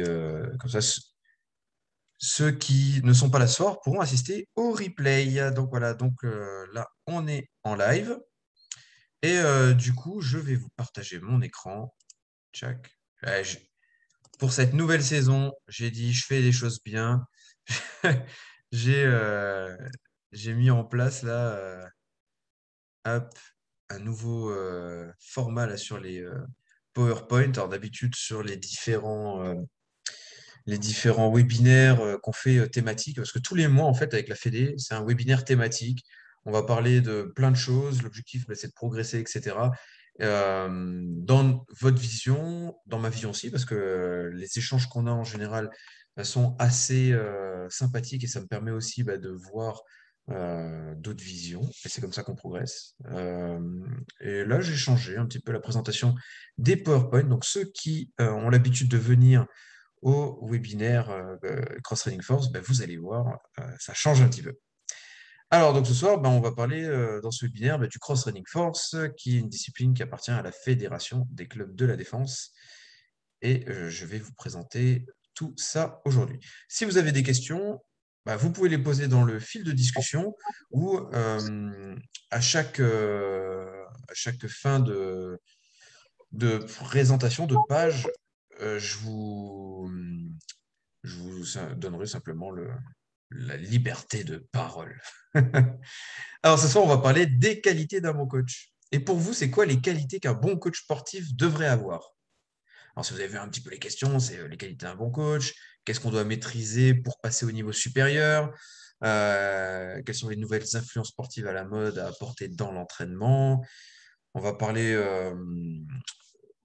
comme ça, ceux qui ne sont pas là ce soir pourront assister au replay. Donc voilà, donc là, on est en live. Et du coup, je vais vous partager mon écran. Tchac. Ouais, pour cette nouvelle saison, j'ai dit, je fais les choses bien. J'ai j'ai mis en place là, hop, un nouveau format là, sur les PowerPoint. Alors d'habitude, sur les différents webinaires qu'on fait thématiques, parce que tous les mois, en fait, avec la Fédé, c'est un webinaire thématique. On va parler de plein de choses. L'objectif, bah, c'est de progresser, etc. Dans votre vision, dans ma vision aussi, parce que les échanges qu'on a en général sont assez sympathiques et ça me permet aussi bah, de voir d'autres visions. Et c'est comme ça qu'on progresse. Et là, j'ai changé un petit peu la présentation des PowerPoint. Donc, ceux qui ont l'habitude de venir au webinaire Cross Training Force, ben, vous allez voir, ça change un petit peu. Alors, donc ce soir, ben, on va parler dans ce webinaire du Cross Training Force, qui est une discipline qui appartient à la Fédération des clubs de la défense. Et je vais vous présenter tout ça aujourd'hui. Si vous avez des questions, ben, vous pouvez les poser dans le fil de discussion ou à chaque fin de présentation de page, euh, je vous, je vous donnerai simplement la liberté de parole. Alors ce soir, on va parler des qualités d'un bon coach. Et pour vous, c'est quoi les qualités qu'un bon coach sportif devrait avoir? Alors si vous avez vu un petit peu les questions, c'est les qualités d'un bon coach, qu'est-ce qu'on doit maîtriser pour passer au niveau supérieur, quelles sont les nouvelles influences sportives à la mode à apporter dans l'entraînement. On va parler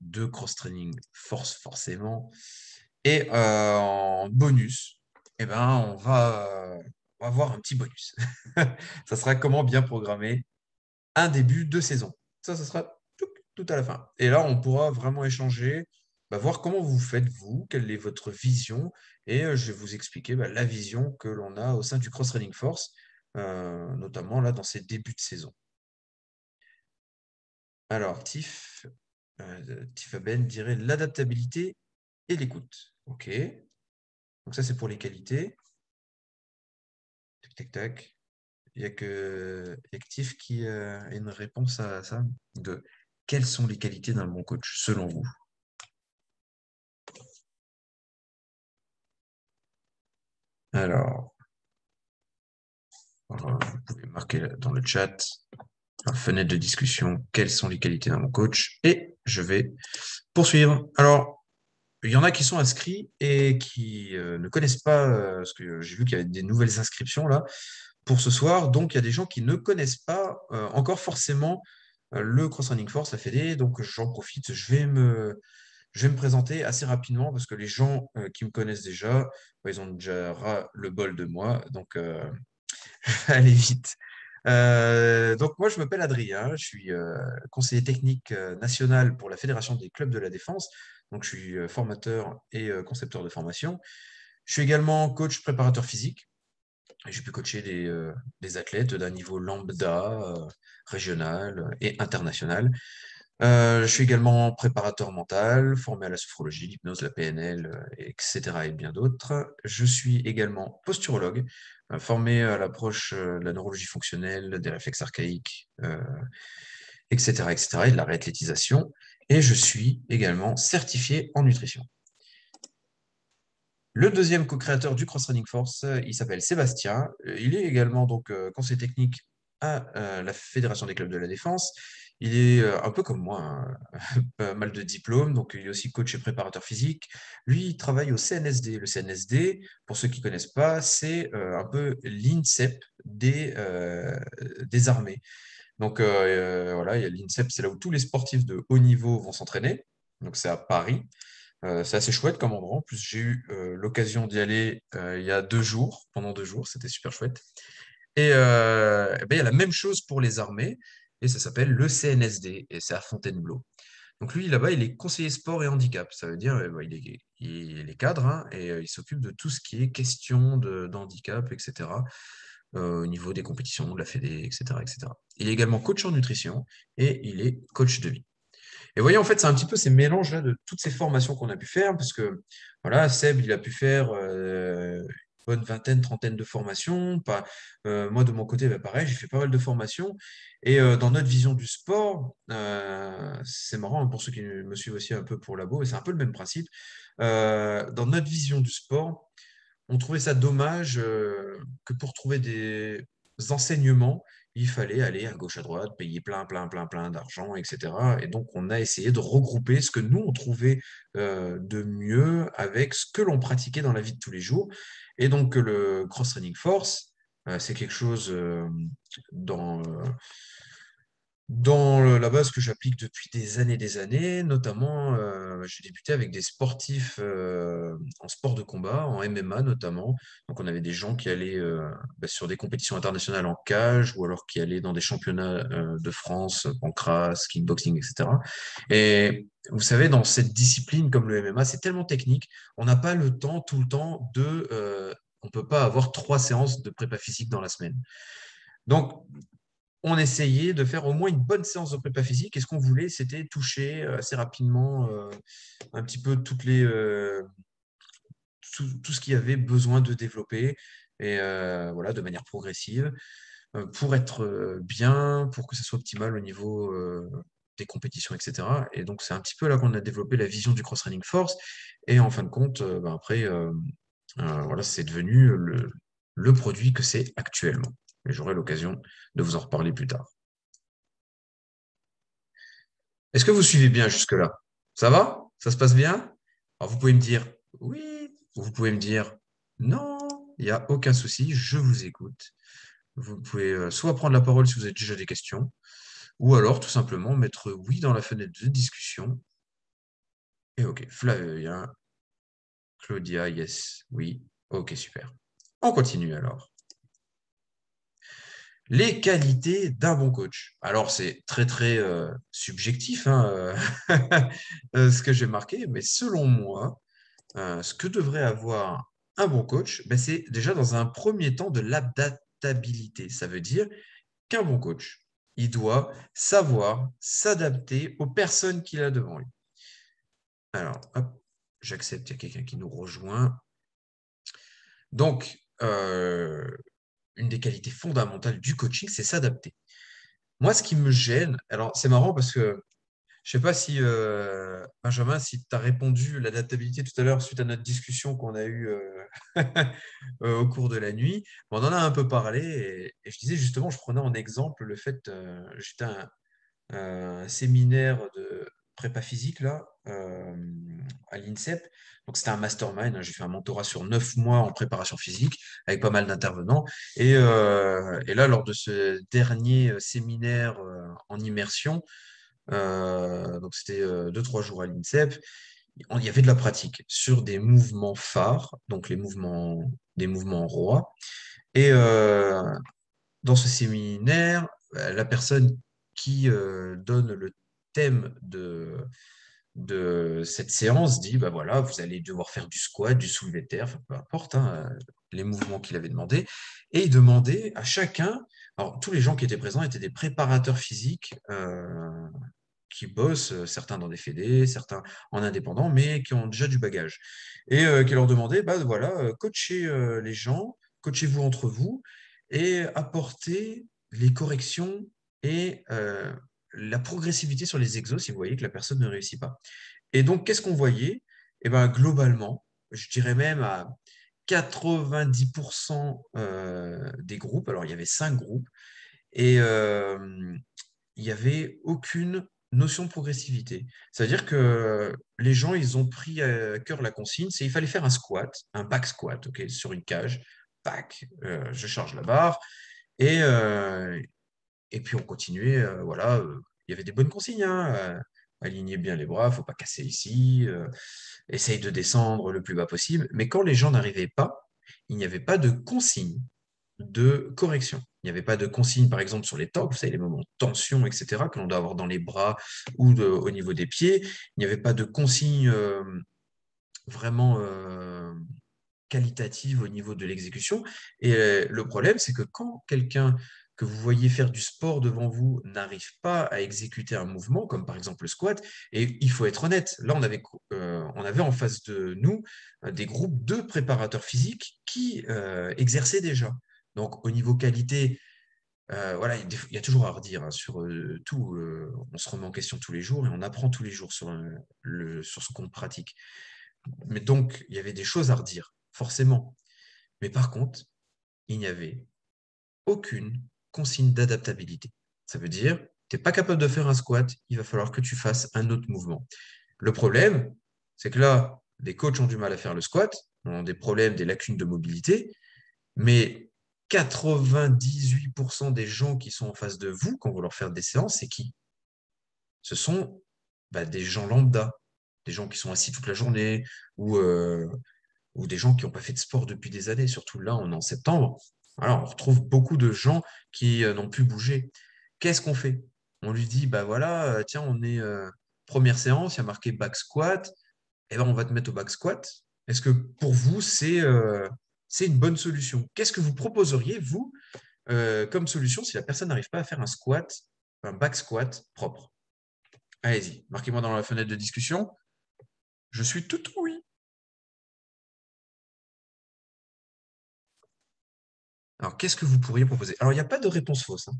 de cross-training force forcément. Et en bonus, eh ben, on va avoir un petit bonus. Ça sera comment bien programmer un début de saison. Ça sera tout à la fin. Et là, on pourra vraiment échanger, bah, voir comment vous faites, vous, quelle est votre vision. Et je vais vous expliquer bah, la vision que l'on a au sein du Cross Training Force, notamment là dans ces débuts de saison. Alors, Tiff Aben dirait l'adaptabilité et l'écoute. OK. Donc ça, c'est pour les qualités. Tac, tac, tac. Il y a que Tiff qui a une réponse à ça. De quelles sont les qualités d'un bon coach, selon vous? Alors, vous pouvez marquer dans le chat, fenêtre de discussion, quelles sont les qualités d'un bon coach. Et je vais poursuivre. Alors, il y en a qui sont inscrits et qui ne connaissent pas, parce que j'ai vu qu'il y avait des nouvelles inscriptions là pour ce soir. Donc, il y a des gens qui ne connaissent pas encore forcément le Cross Running Force, la Fédé. Donc, j'en profite. Je vais me présenter assez rapidement parce que les gens qui me connaissent déjà, ils ont déjà ras le bol de moi. Donc, je vais aller vite. Donc, moi, je m'appelle Adrien. Je suis conseiller technique national pour la Fédération des clubs de la défense. Donc, je suis formateur et concepteur de formation. Je suis également coach préparateur physique. J'ai pu coacher des athlètes d'un niveau lambda, régional et international. Je suis également préparateur mental, formé à la sophrologie, l'hypnose, la PNL, etc. et bien d'autres. Je suis également posturologue, formé à l'approche de la neurologie fonctionnelle, des réflexes archaïques, etc., etc., et de la réathlétisation. Et je suis également certifié en nutrition. Le deuxième co-créateur du Cross Training Force, il s'appelle Sébastien. Il est également donc conseiller technique à la Fédération des clubs de la défense. Il est un peu comme moi, hein, pas mal de diplômes, donc il est aussi coach et préparateur physique. Lui, il travaille au CNSD. Le CNSD, pour ceux qui ne connaissent pas, c'est un peu l'INSEP des armées. Donc voilà, il y a l'INSEP, c'est là où tous les sportifs de haut niveau vont s'entraîner. Donc c'est à Paris. C'est assez chouette comme endroit. En plus, j'ai eu l'occasion d'y aller il y a 2 jours, pendant 2 jours, c'était super chouette. Et, eh ben, il y a la même chose pour les armées, et ça s'appelle le CNSD, et c'est à Fontainebleau. Donc lui, là-bas, il est conseiller sport et handicap. Ça veut dire il est cadre hein, et il s'occupe de tout ce qui est question d'handicap, etc. Au niveau des compétitions, de la Fédé, etc., etc. Il est également coach en nutrition et il est coach de vie. Et voyez, en fait, c'est un petit peu ces mélanges-là de toutes ces formations qu'on a pu faire, parce que voilà, Seb, il a pu faire une bonne vingtaine, trentaine de formations. Pas, moi, de mon côté, bah, pareil, j'ai fait pas mal de formations. Et dans notre vision du sport, c'est marrant hein, pour ceux qui me suivent aussi un peu pour Labo, et c'est un peu le même principe. Dans notre vision du sport, on trouvait ça dommage que pour trouver des enseignements, il fallait aller à gauche, à droite, payer plein, plein, plein, plein d'argent, etc. Et donc, on a essayé de regrouper ce que nous, on trouvait de mieux avec ce que l'on pratiquait dans la vie de tous les jours. Et donc, le cross-training force, c'est quelque chose dans, la base que j'applique depuis des années, notamment, j'ai débuté avec des sportifs en sport de combat, en MMA notamment. Donc, on avait des gens qui allaient sur des compétitions internationales en cage ou alors qui allaient dans des championnats de France, pancras, kickboxing, etc. Et vous savez, dans cette discipline comme le MMA, c'est tellement technique, on n'a pas le temps tout le temps on ne peut pas avoir 3 séances de prépa physique dans la semaine. Donc, on essayait de faire au moins une bonne séance de prépa physique. Et ce qu'on voulait, c'était toucher assez rapidement un petit peu tout ce qu'il y avait besoin de développer et voilà, de manière progressive pour être bien, pour que ça soit optimal au niveau des compétitions, etc. Et donc, c'est un petit peu là qu'on a développé la vision du cross-training force. Et en fin de compte, après, voilà, c'est devenu le produit que c'est actuellement. Et j'aurai l'occasion de vous en reparler plus tard. Est-ce que vous suivez bien jusque-là? Ça va? Ça se passe bien? Alors vous pouvez me dire oui, ou vous pouvez me dire non, il n'y a aucun souci, je vous écoute. Vous pouvez soit prendre la parole si vous avez déjà des questions, ou alors tout simplement mettre oui dans la fenêtre de discussion. Et ok, Flavien, Claudia, yes, oui, ok, super. On continue alors. Les qualités d'un bon coach. Alors, c'est très, très subjectif, hein, ce que j'ai marqué, mais selon moi, ce que devrait avoir un bon coach, ben, c'est déjà dans un premier temps de l'adaptabilité. Ça veut dire qu'un bon coach, il doit savoir s'adapter aux personnes qu'il a devant lui. Alors, hop, j'accepte, il y a quelqu'un qui nous rejoint. Donc, une des qualités fondamentales du coaching, c'est s'adapter. Moi, ce qui me gêne, alors c'est marrant parce que je sais pas si, Benjamin, si tu as répondu l'adaptabilité tout à l'heure suite à notre discussion qu'on a eue au cours de la nuit. On en a un peu parlé et je disais justement, je prenais en exemple le fait, j'étais à un séminaire de prépa physique là, à l'INSEP. Donc c'était un mastermind, hein. J'ai fait un mentorat sur 9 mois en préparation physique avec pas mal d'intervenants. Et là, lors de ce dernier séminaire en immersion, donc c'était 2, 3 jours à l'INSEP. Il y avait de la pratique sur des mouvements phares, donc des mouvements rois. Et dans ce séminaire, la personne qui donne le thème de cette séance dit, bah voilà, vous allez devoir faire du squat, du soulevé de terre, enfin, peu importe, hein, les mouvements qu'il avait demandé. Et il demandait à chacun, alors tous les gens qui étaient présents étaient des préparateurs physiques qui bossent, certains dans des fédés, certains en indépendant, mais qui ont déjà du bagage. Et qui leur demandait, bah voilà, coachez les gens, coachez-vous entre vous et apportez les corrections et la progressivité sur les exos si vous voyez que la personne ne réussit pas. Et donc, qu'est-ce qu'on voyait? Eh ben, globalement, je dirais même à 90% des groupes, alors il y avait 5 groupes, et il n'y avait aucune notion de progressivité. C'est-à-dire que les gens, ils ont pris à cœur la consigne, c'est il fallait faire un squat, un back squat, ok, sur une cage, back, je charge la barre, et, euh, et puis on continuait, voilà, il y avait des bonnes consignes, hein, aligner bien les bras, faut pas casser ici, essaye de descendre le plus bas possible. Mais quand les gens n'arrivaient pas, il n'y avait pas de consigne de correction. Il n'y avait pas de consigne, par exemple, sur les torques, vous savez, les moments de tension, etc., que l'on doit avoir dans les bras ou au niveau des pieds. Il n'y avait pas de consigne vraiment qualitative au niveau de l'exécution. Et le problème, c'est que quand quelqu'un que vous voyez faire du sport devant vous n'arrive pas à exécuter un mouvement, comme par exemple le squat, et il faut être honnête, là on avait en face de nous des groupes de préparateurs physiques qui exerçaient déjà. Donc au niveau qualité, voilà, il y a toujours à redire hein, sur tout. On se remet en question tous les jours et on apprend tous les jours sur ce qu'on pratique. Mais donc, il y avait des choses à redire, forcément. Mais par contre, il n'y avait aucune consigne d'adaptabilité. Ça veut dire, tu n'es pas capable de faire un squat, il va falloir que tu fasses un autre mouvement. Le problème, c'est que là, des coachs ont du mal à faire le squat, ont des problèmes, des lacunes de mobilité, mais 98% des gens qui sont en face de vous, quand vous leur faites des séances, c'est qui? Ce sont des gens lambda, des gens qui sont assis toute la journée ou des gens qui n'ont pas fait de sport depuis des années. Surtout là, on est en septembre. Alors, on retrouve beaucoup de gens qui n'ont plus bougé. Qu'est-ce qu'on fait? On lui dit, bah voilà, tiens, on est première séance, il y a marqué back squat, eh ben, on va te mettre au back squat. Est-ce que pour vous, c'est une bonne solution? Qu'est-ce que vous proposeriez, vous, comme solution si la personne n'arrive pas à faire un squat, un back squat propre? Allez-y, marquez-moi dans la fenêtre de discussion. Je suis tout oui. Alors, qu'est-ce que vous pourriez proposer? Alors, il n'y a pas de réponse fausse, hein.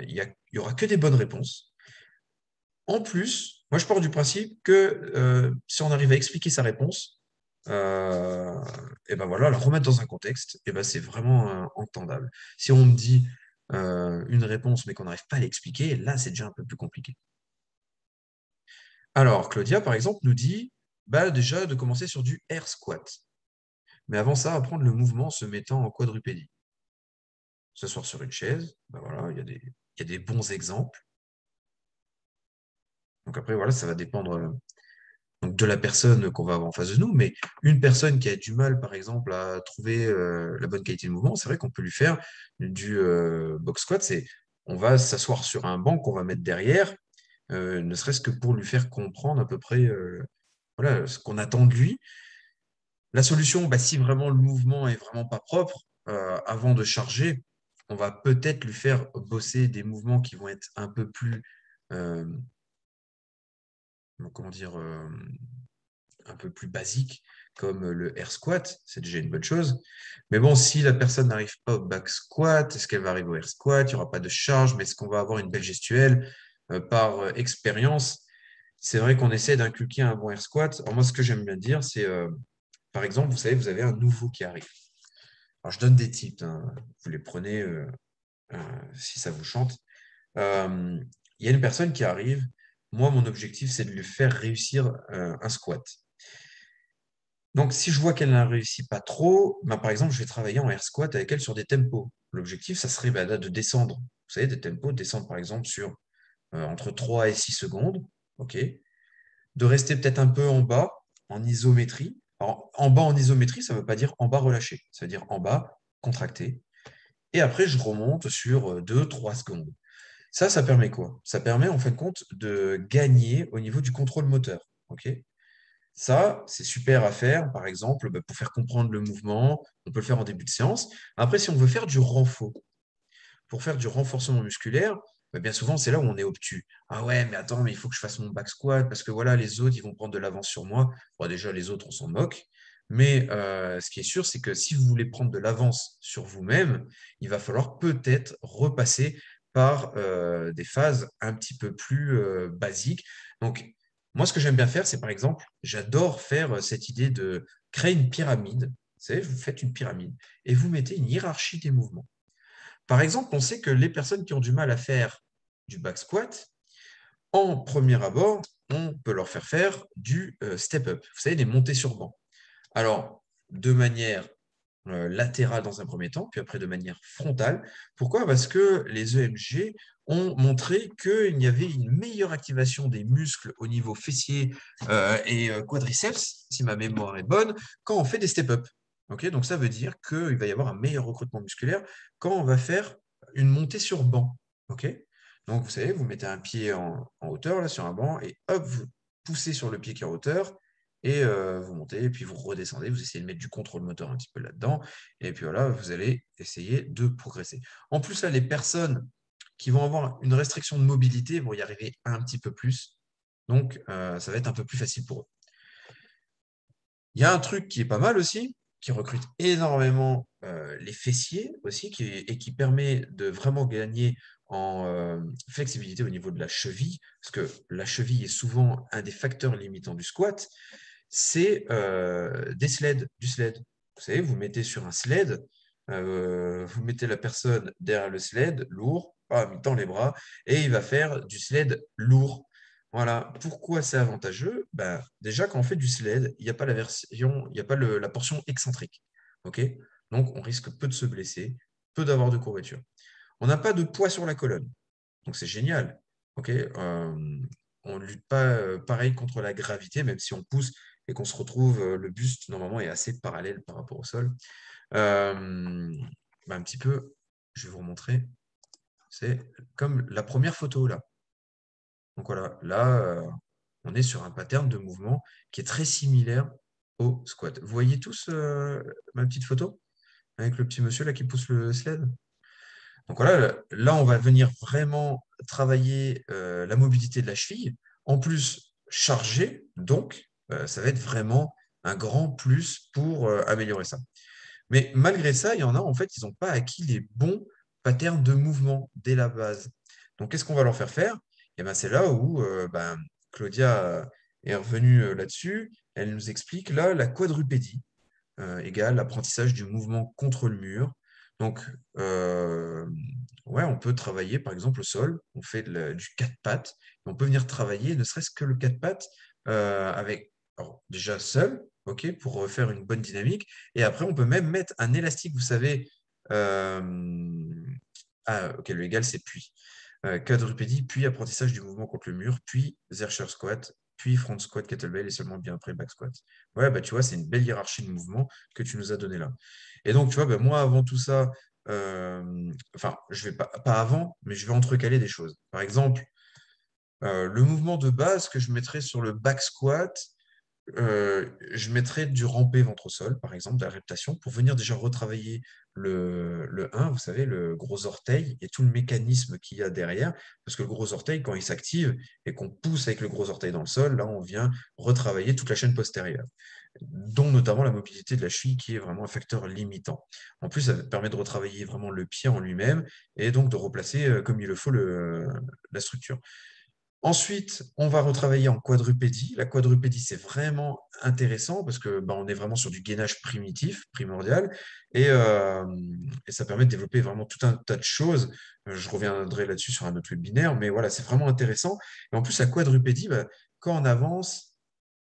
Il y aura que des bonnes réponses. En plus, moi, je pars du principe que si on arrive à expliquer sa réponse, et ben voilà, la remettre dans un contexte, et ben c'est vraiment entendable. Si on me dit une réponse, mais qu'on n'arrive pas à l'expliquer, là, c'est déjà un peu plus compliqué. Alors, Claudia, par exemple, nous dit déjà de commencer sur du air squat. Mais avant ça, apprendre le mouvement en se mettant en quadrupédie. S'asseoir sur une chaise, voilà, il y a des bons exemples. Donc après, voilà, ça va dépendre donc de la personne qu'on va avoir en face de nous. Mais une personne qui a du mal, par exemple, à trouver la bonne qualité de mouvement, c'est vrai qu'on peut lui faire du box squat. On va s'asseoir sur un banc qu'on va mettre derrière, ne serait-ce que pour lui faire comprendre à peu près voilà, ce qu'on attend de lui. La solution, si vraiment le mouvement est vraiment pas propre, avant de charger, on va peut-être lui faire bosser des mouvements qui vont être un peu plus, euh, comment dire, un peu plus basiques, comme le air squat. C'est déjà une bonne chose. Mais bon, si la personne n'arrive pas au back squat, est-ce qu'elle va arriver au air squat? Il n'y aura pas de charge, mais est-ce qu'on va avoir une belle gestuelle par expérience? C'est vrai qu'on essaie d'inculquer un bon air squat. Alors moi, ce que j'aime bien dire, c'est, par exemple, vous savez, vous avez un nouveau qui arrive. Alors, je donne des tips, hein. Vous les prenez si ça vous chante. Il y a une personne qui arrive. Moi, mon objectif, c'est de lui faire réussir un squat. Donc, si je vois qu'elle n'a réussi pas trop, par exemple, je vais travailler en air squat avec elle sur des tempos. L'objectif, ça serait là, de descendre. Vous savez, des tempos, descendre par exemple sur entre 3 et 6 secondes. OK. De rester peut-être un peu en bas, en isométrie. Alors, en bas en isométrie, ça ne veut pas dire en bas relâché. Ça veut dire en bas contracté. Et après, je remonte sur 2-3 secondes. Ça permet quoi? Ça permet en fin de compte de gagner au niveau du contrôle moteur. Ok. Ça, c'est super à faire, par exemple, pour faire comprendre le mouvement. On peut le faire en début de séance. Après, si on veut faire du renfort, pour faire du renforcement musculaire, bien souvent, c'est là où on est obtus. Ah ouais, mais attends, mais il faut que je fasse mon back squat parce que voilà, les autres, ils vont prendre de l'avance sur moi. Bon, déjà, les autres, on s'en moque. Mais ce qui est sûr, c'est que si vous voulez prendre de l'avance sur vous-même, il va falloir peut-être repasser par des phases un petit peu plus basiques. Donc, moi, ce que j'aime bien faire, c'est par exemple, j'adore faire cette idée de créer une pyramide. Vous savez, vous faites une pyramide et vous mettez une hiérarchie des mouvements. Par exemple, on sait que les personnes qui ont du mal à faire du back squat, en premier abord, on peut leur faire du step up. Vous savez, des montées sur banc. Alors, de manière latérale dans un premier temps, puis après de manière frontale. Pourquoi? Parce que les EMG ont montré qu'il y avait une meilleure activation des muscles au niveau fessier et quadriceps, si ma mémoire est bonne, quand on fait des step-up. Ok, donc ça veut dire qu'il va y avoir un meilleur recrutement musculaire quand on va faire une montée sur banc. Ok, donc vous savez, vous mettez un pied en hauteur là, sur un banc et hop, vous poussez sur le pied qui est en hauteur et vous montez, et puis vous redescendez, vous essayez de mettre du contrôle moteur un petit peu là-dedans, et puis voilà, vous allez essayer de progresser. En plus, là, les personnes qui vont avoir une restriction de mobilité vont y arriver un petit peu plus, donc ça va être un peu plus facile pour eux. Il y a un truc qui est pas mal aussi, qui recrute énormément les fessiers aussi, et qui permet de vraiment gagner en flexibilité au niveau de la cheville, parce que la cheville est souvent un des facteurs limitants du squat, c'est des sleds, du sled. Vous savez, vous mettez sur un sled, vous mettez la personne derrière le sled, lourd, il tend les bras, et il va faire du sled lourd. Voilà. Pourquoi c'est avantageux? Ben, déjà, quand on fait du sled, il n'y a pas la version, il n'y a pas la portion excentrique. OK? Donc, on risque peu de se blesser, peu d'avoir de courbatures. On n'a pas de poids sur la colonne. Donc, c'est génial. OK? On ne lutte pas pareil contre la gravité, même si on pousse et qu'on se retrouve, le buste, normalement, est assez parallèle par rapport au sol. Un petit peu, je vais vous remontrer. C'est comme la première photo là. Donc voilà, là, on est sur un pattern de mouvement qui est très similaire au squat. Vous voyez tous ma petite photo avec le petit monsieur là qui pousse le sled? Donc voilà, là, on va venir vraiment travailler la mobilité de la cheville, en plus chargé, donc ça va être vraiment un grand plus pour améliorer ça. Mais malgré ça, il y en a, en fait, ils n'ont pas acquis les bons patterns de mouvement dès la base. Donc, qu'est-ce qu'on va leur faire faire? Et ben, c'est là où Claudia est revenue là-dessus. Elle nous explique là la quadrupédie égale l'apprentissage du mouvement contre le mur. Donc, euh, ouais, on peut travailler par exemple au sol, on fait du quatre pattes, et on peut venir travailler ne serait-ce que le quatre pattes avec, alors, déjà seul, ok, pour refaire une bonne dynamique, et après on peut même mettre un élastique, vous savez, euh, ok, le égal c'est puis. Quadrupédie, puis apprentissage du mouvement contre le mur, puis Zercher squat, puis front squat kettlebell et seulement bien après back squat. Ouais, bah tu vois, c'est une belle hiérarchie de mouvements que tu nous as donné là. Et donc, tu vois, bah, moi, avant tout ça, enfin, je vais pas avant, mais je vais entrecaler des choses. Par exemple, le mouvement de base que je mettrais sur le back squat, je mettrais du rampé ventre au sol, par exemple, de la reptation, pour venir déjà retravailler le 1, vous savez, le gros orteil et tout le mécanisme qu'il y a derrière. Parce que le gros orteil, quand il s'active et qu'on pousse avec le gros orteil dans le sol, là, on vient retravailler toute la chaîne postérieure, dont notamment la mobilité de la cheville, qui est vraiment un facteur limitant. En plus, ça permet de retravailler vraiment le pied en lui-même et donc de replacer comme il le faut la structure. Ensuite, on va retravailler en quadrupédie. La quadrupédie, c'est vraiment intéressant parce que on est vraiment sur du gainage primitif, primordial, et ça permet de développer vraiment tout un tas de choses. Je reviendrai là-dessus sur un autre webinaire, mais voilà, c'est vraiment intéressant. Et en plus, la quadrupédie, quand on avance,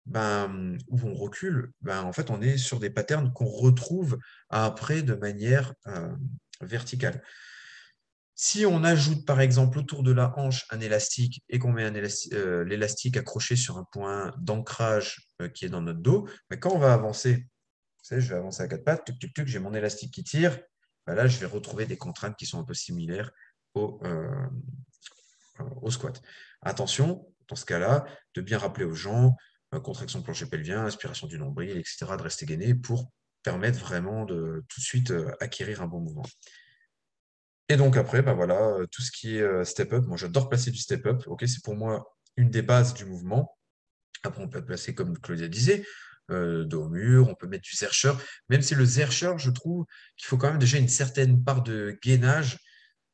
ou on recule, en fait, on est sur des patterns qu'on retrouve après de manière verticale. Si on ajoute par exemple autour de la hanche un élastique et qu'on met l'élastique accroché sur un point d'ancrage qui est dans notre dos, quand on va avancer, vous savez, je vais avancer à quatre pattes, tuc, tuc, tuc, j'ai mon élastique qui tire, là je vais retrouver des contraintes qui sont un peu similaires au, euh, au squat. Attention, dans ce cas-là, de bien rappeler aux gens, contraction plancher pelvien, aspiration du nombril, etc., de rester gainé pour permettre vraiment de tout de suite acquérir un bon mouvement. Et donc après, voilà, tout ce qui est step up, moi j'adore placer du step up, ok, c'est pour moi une des bases du mouvement. Après, on peut placer, comme Claudia disait, dos au mur, on peut mettre du zercher, même si le zercher, je trouve qu'il faut quand même déjà une certaine part de gainage,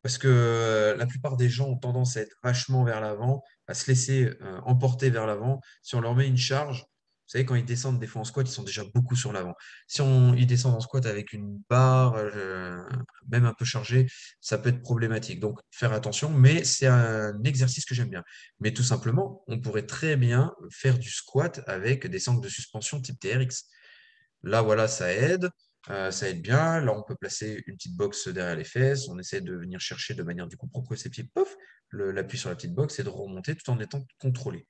parce que la plupart des gens ont tendance à être vachement vers l'avant, à se laisser emporter vers l'avant. Si on leur met une charge, vous savez, quand ils descendent des fois en squat, ils sont déjà beaucoup sur l'avant. Si ils descendent en squat avec une barre, même un peu chargée, ça peut être problématique. Donc, faire attention, mais c'est un exercice que j'aime bien. Mais tout simplement, on pourrait très bien faire du squat avec des sangles de suspension type TRX. Là, voilà, ça aide bien. Là, on peut placer une petite box derrière les fesses. On essaie de venir chercher de manière du coup proprioceptive, pof, l'appui sur la petite box et de remonter tout en étant contrôlé.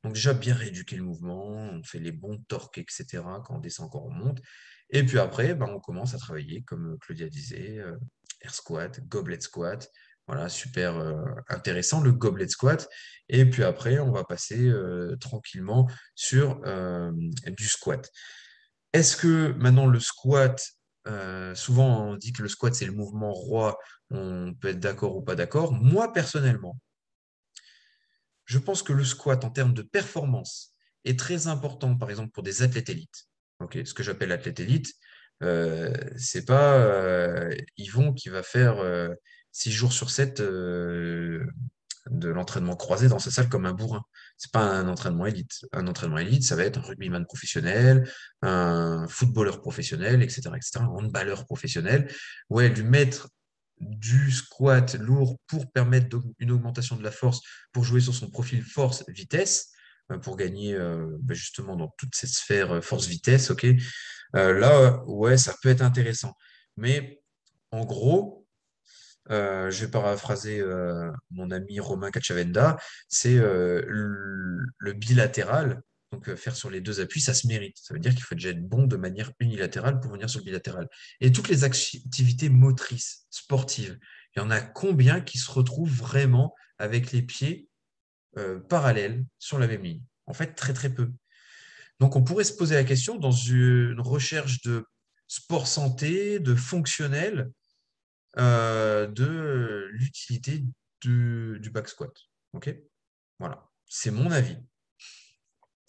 Donc déjà, bien rééduquer le mouvement, on fait les bons torques, etc. Quand on descend, quand on monte. Et puis après, on commence à travailler, comme Claudia disait, air squat, goblet squat. Voilà, super intéressant, le goblet squat. Et puis après, on va passer tranquillement sur du squat. Est-ce que maintenant le squat, souvent on dit que le squat c'est le mouvement roi, on peut être d'accord ou pas d'accord. Moi personnellement, je pense que le squat en termes de performance est très important, par exemple pour des athlètes élites. Ok, ce que j'appelle athlète élite, c'est pas Yvon qui va faire 6 jours sur 7 de l'entraînement croisé dans sa salle comme un bourrin. C'est pas un entraînement élite. Un entraînement élite, ça va être un rugbyman professionnel, un footballeur professionnel, etc., un handballeur professionnel. Ouais, lui mettre du squat lourd pour permettre une augmentation de la force, pour jouer sur son profil force-vitesse, pour gagner justement dans toutes ces sphères force-vitesse, ok. Là, ouais, ça peut être intéressant. Mais en gros, je vais paraphraser mon ami Romain Cacciavenda, c'est le bilatéral. Donc, faire sur les deux appuis, ça se mérite. Ça veut dire qu'il faut déjà être bon de manière unilatérale pour venir sur le bilatéral. Et toutes les activités motrices, sportives, il y en a combien qui se retrouvent vraiment avec les pieds parallèles sur la même ligne? En fait, très très peu. Donc, on pourrait se poser la question dans une recherche de sport santé, de fonctionnel, de l'utilité du back squat. OK? Voilà. C'est mon avis.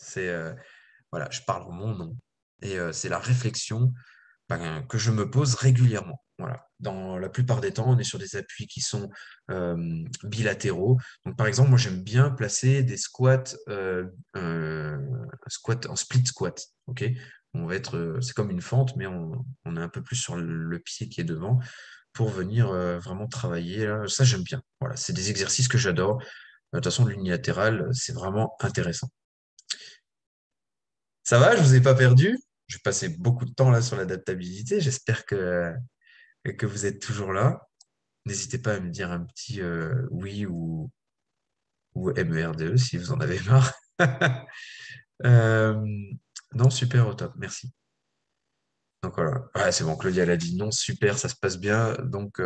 C'est voilà, je parle en mon nom. Et c'est la réflexion que je me pose régulièrement. Voilà. Dans la plupart des temps, on est sur des appuis qui sont bilatéraux. Donc, par exemple, moi, j'aime bien placer des squats, squat en split squat. OK? On va être, c'est comme une fente, mais on est un peu plus sur le pied qui est devant pour venir vraiment travailler. Là. Ça, j'aime bien. Voilà, c'est des exercices que j'adore. De toute façon, l'unilatéral, c'est vraiment intéressant. Ça va, je vous ai pas perdu. Je vais passer beaucoup de temps là sur l'adaptabilité. J'espère que vous êtes toujours là. N'hésitez pas à me dire un petit oui ou MERDE si vous en avez marre. Euh, non, super, au top, merci. Donc voilà. Ouais, c'est bon, Claudia, elle a dit non, super, ça se passe bien. Donc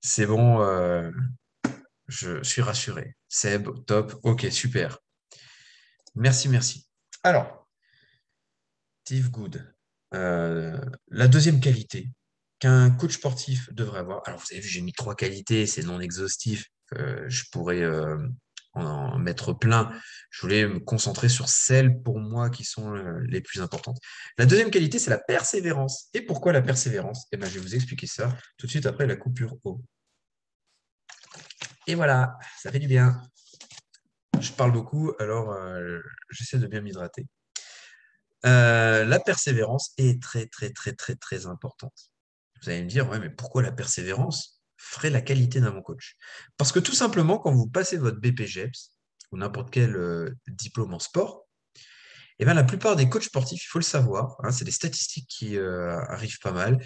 c'est bon, je suis rassuré. Seb, top, ok, super. Merci, merci. Alors, Steve Good. La deuxième qualité qu'un coach sportif devrait avoir. Alors, vous avez vu, j'ai mis 3 qualités, c'est non exhaustif. Je pourrais en mettre plein. Je voulais me concentrer sur celles pour moi qui sont les plus importantes. La deuxième qualité, c'est la persévérance. Et pourquoi la persévérance? Eh ben, je vais vous expliquer ça tout de suite après la coupure eau. Et voilà, ça fait du bien. Je parle beaucoup, alors j'essaie de bien m'hydrater. La persévérance est très, très, très, très, très importante. Vous allez me dire, ouais, mais pourquoi la persévérance ferait la qualité d'un bon coach? Parce que tout simplement, quand vous passez votre BPGEPS ou n'importe quel diplôme en sport, eh bien, la plupart des coachs sportifs, il faut le savoir, hein, c'est des statistiques qui arrivent pas mal.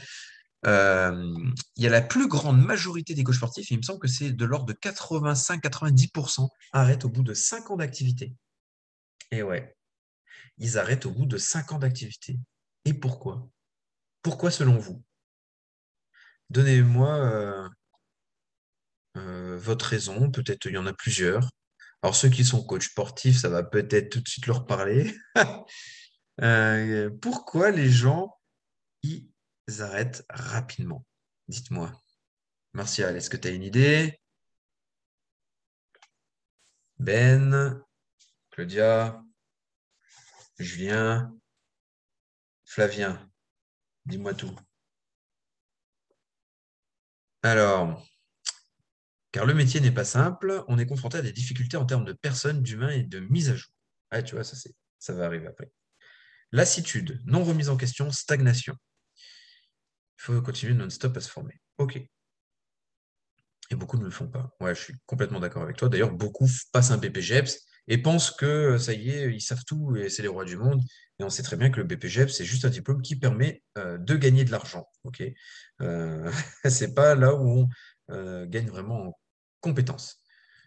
Euh, il y a la plus grande majorité des coachs sportifs, il me semble que c'est de l'ordre de 85-90% arrêtent au bout de 5 ans d'activité. Et ouais, ils arrêtent au bout de 5 ans d'activité. Et pourquoi? Pourquoi selon vous? Donnez-moi votre raison, peut-être il y en a plusieurs. Alors ceux qui sont coachs sportifs, ça va peut-être tout de suite leur parler. Pourquoi les gens, ils arrêtent rapidement? Dites-moi. Martial, est-ce que tu as une idée? Ben, Claudia, Julien, Flavien, dis-moi tout. Alors, car le métier n'est pas simple, on est confronté à des difficultés en termes de personnes, d'humains et de mise à jour. Ah, tu vois, ça va arriver après. Lassitude, non remise en question, stagnation. Il faut continuer non-stop à se former. OK. Et beaucoup ne le font pas. Ouais, je suis complètement d'accord avec toi. D'ailleurs, beaucoup passent un BPGEPS et pensent que ça y est, ils savent tout et c'est les rois du monde. Et on sait très bien que le BPGEPS, c'est juste un diplôme qui permet de gagner de l'argent. OK. C'est pas là où on gagne vraiment en compétences.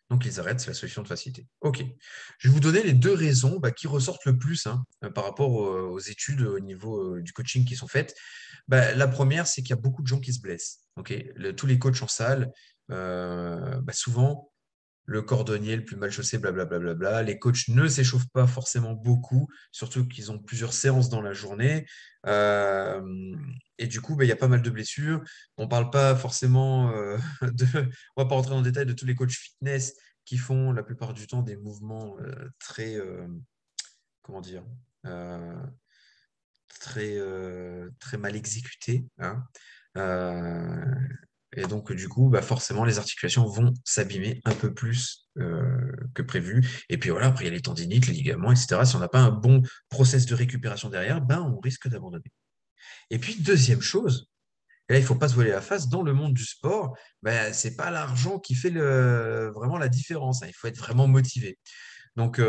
Donc, les arrêts, c'est la solution de facilité. OK. Je vais vous donner les 2 raisons qui ressortent le plus hein, par rapport aux études au niveau du coaching qui sont faites. La première, c'est qu'il y a beaucoup de gens qui se blessent. Ok, tous les coachs en salle, souvent, le cordonnier le plus mal chaussé, blablabla, les coachs ne s'échauffent pas forcément beaucoup, surtout qu'ils ont plusieurs séances dans la journée. Euh, et du coup, il y a pas mal de blessures. On parle pas forcément on va pas rentrer dans le détail de tous les coachs fitness qui font la plupart du temps des mouvements très, comment dire, euh, très mal exécutés, hein. Euh, et donc, du coup, forcément, les articulations vont s'abîmer un peu plus que prévu. Et puis voilà, après, il y a les tendinites, les ligaments, etc. Si on n'a pas un bon process de récupération derrière, on risque d'abandonner. Et puis, deuxième chose, et là, il ne faut pas se voiler la face, dans le monde du sport, c'est pas l'argent qui fait vraiment la différence, hein. Il faut être vraiment motivé. Donc,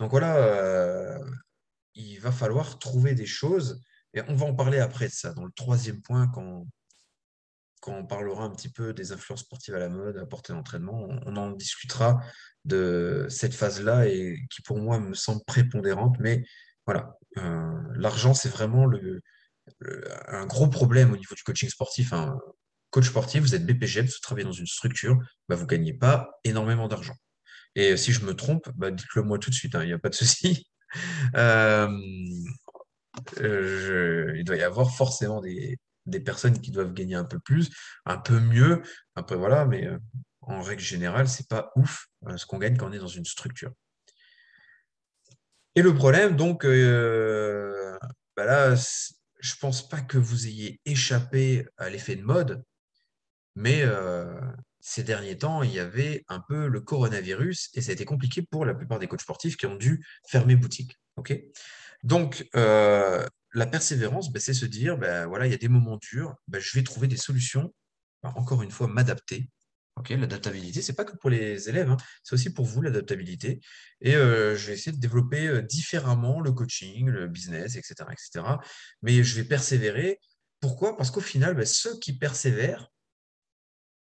voilà, il va falloir trouver des choses, et on va en parler après de ça, dans le troisième point, quand on parlera un petit peu des influences sportives à la mode, à la portée d'entraînement, on en discutera de cette phase-là et qui pour moi me semble prépondérante. Mais voilà, l'argent, c'est vraiment un gros problème au niveau du coaching sportif. Un coach sportif, vous êtes BPGEPS, vous travaillez dans une structure, vous ne gagnez pas énormément d'argent. Et si je me trompe, dites-le moi tout de suite, hein, il n'y a pas de souci. Euh, il doit y avoir forcément des personnes qui doivent gagner un peu plus, un peu mieux. Après, voilà, mais en règle générale, c'est pas ouf ce qu'on gagne quand on est dans une structure. Et le problème, donc, là, je pense pas que vous ayez échappé à l'effet de mode, mais ces derniers temps, il y avait un peu le coronavirus et ça a été compliqué pour la plupart des coachs sportifs qui ont dû fermer boutique. Ok. Donc, la persévérance, c'est se dire, voilà, il y a des moments durs, je vais trouver des solutions, encore une fois, m'adapter. Ok, l'adaptabilité, c'est pas que pour les élèves, hein, c'est aussi pour vous l'adaptabilité. Et je vais essayer de développer différemment le coaching, le business, etc., etc. Mais je vais persévérer. Pourquoi? Parce qu'au final, ceux qui persévèrent,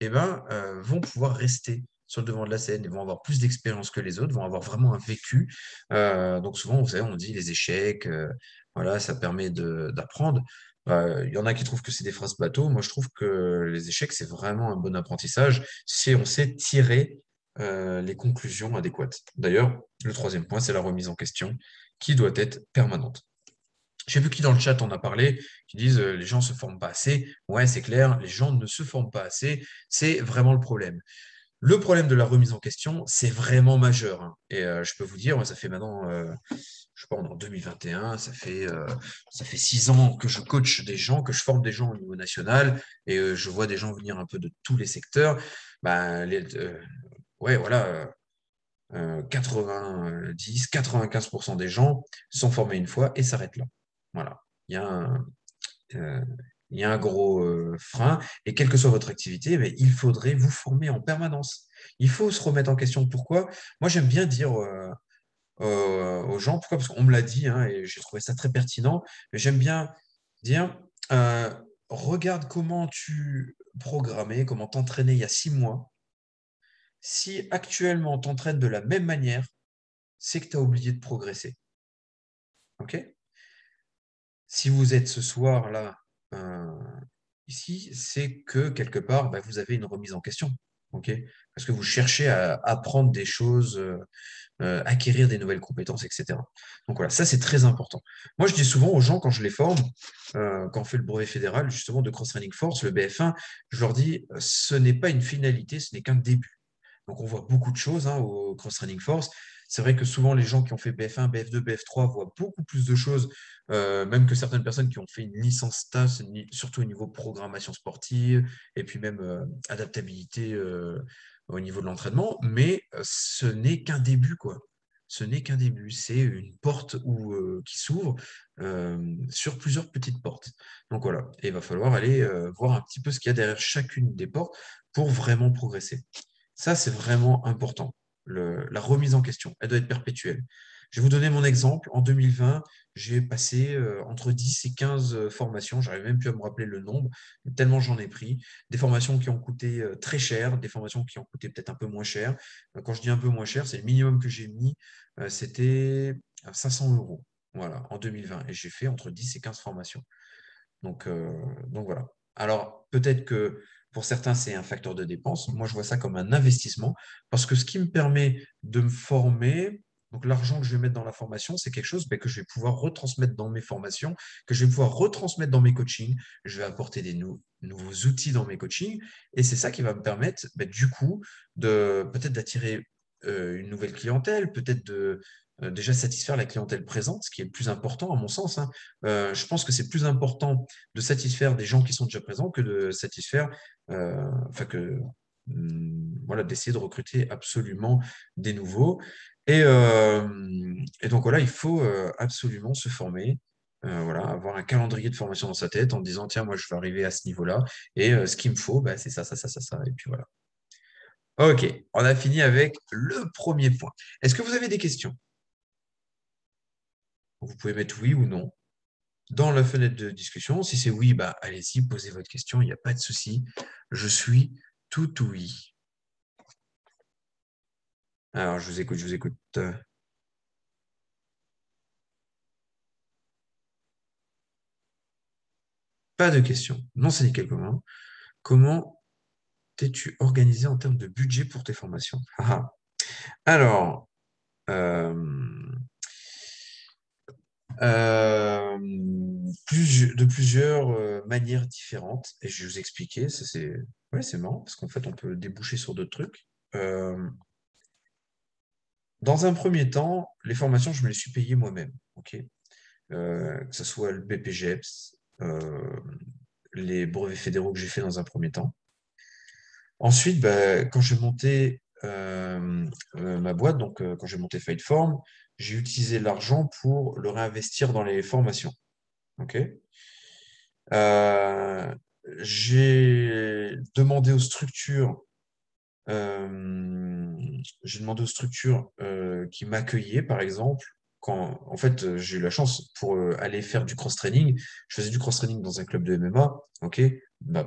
vont pouvoir rester sur le devant de la scène, ils vont avoir plus d'expérience que les autres, vont avoir vraiment un vécu. Donc souvent, vous savez, on dit les échecs, voilà, ça permet d'apprendre. Il y en a qui trouvent que c'est des phrases bateau. Moi, je trouve que les échecs, c'est vraiment un bon apprentissage si on sait tirer les conclusions adéquates. D'ailleurs, le troisième point, c'est la remise en question qui doit être permanente. J'ai vu qui dans le chat en a parlé, qui disent les gens se forment pas assez. Ouais, c'est clair, les gens ne se forment pas assez. C'est vraiment le problème. Le problème de la remise en question, c'est vraiment majeur, hein. Et je peux vous dire, moi, ça fait maintenant, je sais pas, on est en 2021, ça fait 6 ans que je coach des gens, que je forme des gens au niveau national, et je vois des gens venir un peu de tous les secteurs. Ouais, voilà, 95% des gens sont formés une fois et s'arrêtent là. Voilà. Il y a un, euh, il y a un gros frein. Et quelle que soit votre activité, mais il faudrait vous former en permanence. Il faut se remettre en question. Pourquoi? Moi, j'aime bien dire aux gens, pourquoi? Parce qu'on me l'a dit, hein, et j'ai trouvé ça très pertinent, mais j'aime bien dire, regarde comment tu programmais, comment t'entraînais il y a 6 mois. Si actuellement t'entraînes de la même manière, c'est que tu as oublié de progresser. OK? Si vous êtes ce soir-là euh, ici, c'est que quelque part, vous avez une remise en question. OK? Parce que vous cherchez à apprendre des choses, acquérir des nouvelles compétences, etc. Donc voilà, ça c'est très important. Moi, je dis souvent aux gens quand je les forme, quand on fait le brevet fédéral justement de Cross Training Force, le BF1, je leur dis, ce n'est pas une finalité, ce n'est qu'un début. Donc, on voit beaucoup de choses hein, au Cross Training Force. C'est vrai que souvent, les gens qui ont fait BF1, BF2, BF3 voient beaucoup plus de choses, même que certaines personnes qui ont fait une licence TAS, surtout au niveau programmation sportive, et puis même adaptabilité au niveau de l'entraînement. Mais ce n'est qu'un début, quoi. Ce n'est qu'un début. C'est une porte qui s'ouvre sur plusieurs petites portes. Donc voilà, et il va falloir aller voir un petit peu ce qu'il y a derrière chacune des portes pour vraiment progresser. Ça, c'est vraiment important. La remise en question, elle doit être perpétuelle. Je vais vous donner mon exemple. En 2020, j'ai passé entre 10 et 15 formations. J'arrive même plus à me rappeler le nombre, tellement j'en ai pris. Des formations qui ont coûté très cher, des formations qui ont coûté peut-être un peu moins cher. Quand je dis un peu moins cher, c'est le minimum que j'ai mis, c'était à 500 euros. Voilà, en 2020. Et j'ai fait entre 10 et 15 formations. Donc voilà. Alors, peut-être que Pour certains, c'est un facteur de dépense. Moi, je vois ça comme un investissement parce que ce qui me permet de me former, donc l'argent que je vais mettre dans la formation, c'est quelque chose que je vais pouvoir retransmettre dans mes formations, que je vais pouvoir retransmettre dans mes coachings. Je vais apporter des nouveaux outils dans mes coachings et c'est ça qui va me permettre, du coup, de peut-être d'attirer une nouvelle clientèle, peut-être de déjà satisfaire la clientèle présente, ce qui est le plus important à mon sens, hein. Je pense que c'est plus important de satisfaire des gens qui sont déjà présents que de satisfaire, enfin que voilà, d'essayer de recruter absolument des nouveaux. Et donc voilà, il faut absolument se former. Voilà, avoir un calendrier de formation dans sa tête en disant, tiens, moi, je vais arriver à ce niveau-là et ce qu'il me faut, c'est ça, ça, ça, ça, ça. Et puis voilà. Ok, on a fini avec le premier point. Est-ce que vous avez des questions? Vous pouvez mettre oui ou non dans la fenêtre de discussion. Si c'est oui, allez-y, posez votre question, il n'y a pas de souci. Je suis tout oui. Alors, je vous écoute, je vous écoute. Pas de questions. Non, c'est nickel comment. Comment t'es-tu organisé en termes de budget pour tes formations? Ah, ah. Alors, euh, euh, de plusieurs manières différentes. Et je vais vous expliquer. Ça, c'est ouais, c'est marrant parce qu'en fait, on peut déboucher sur d'autres trucs. Euh, Dans un premier temps, les formations, je me les suis payées moi-même. Ok. Que ce soit le BPGEPS, les brevets fédéraux que j'ai fait dans un premier temps. Ensuite, quand j'ai monté ma boîte, donc quand j'ai monté Fightform, j'ai utilisé l'argent pour le réinvestir dans les formations. Ok. Euh, j'ai demandé aux structures Euh, j'ai demandé aux structures qui m'accueillaient, par exemple, quand en fait j'ai eu la chance pour aller faire du cross-training. Je faisais du cross-training dans un club de MMA, ok,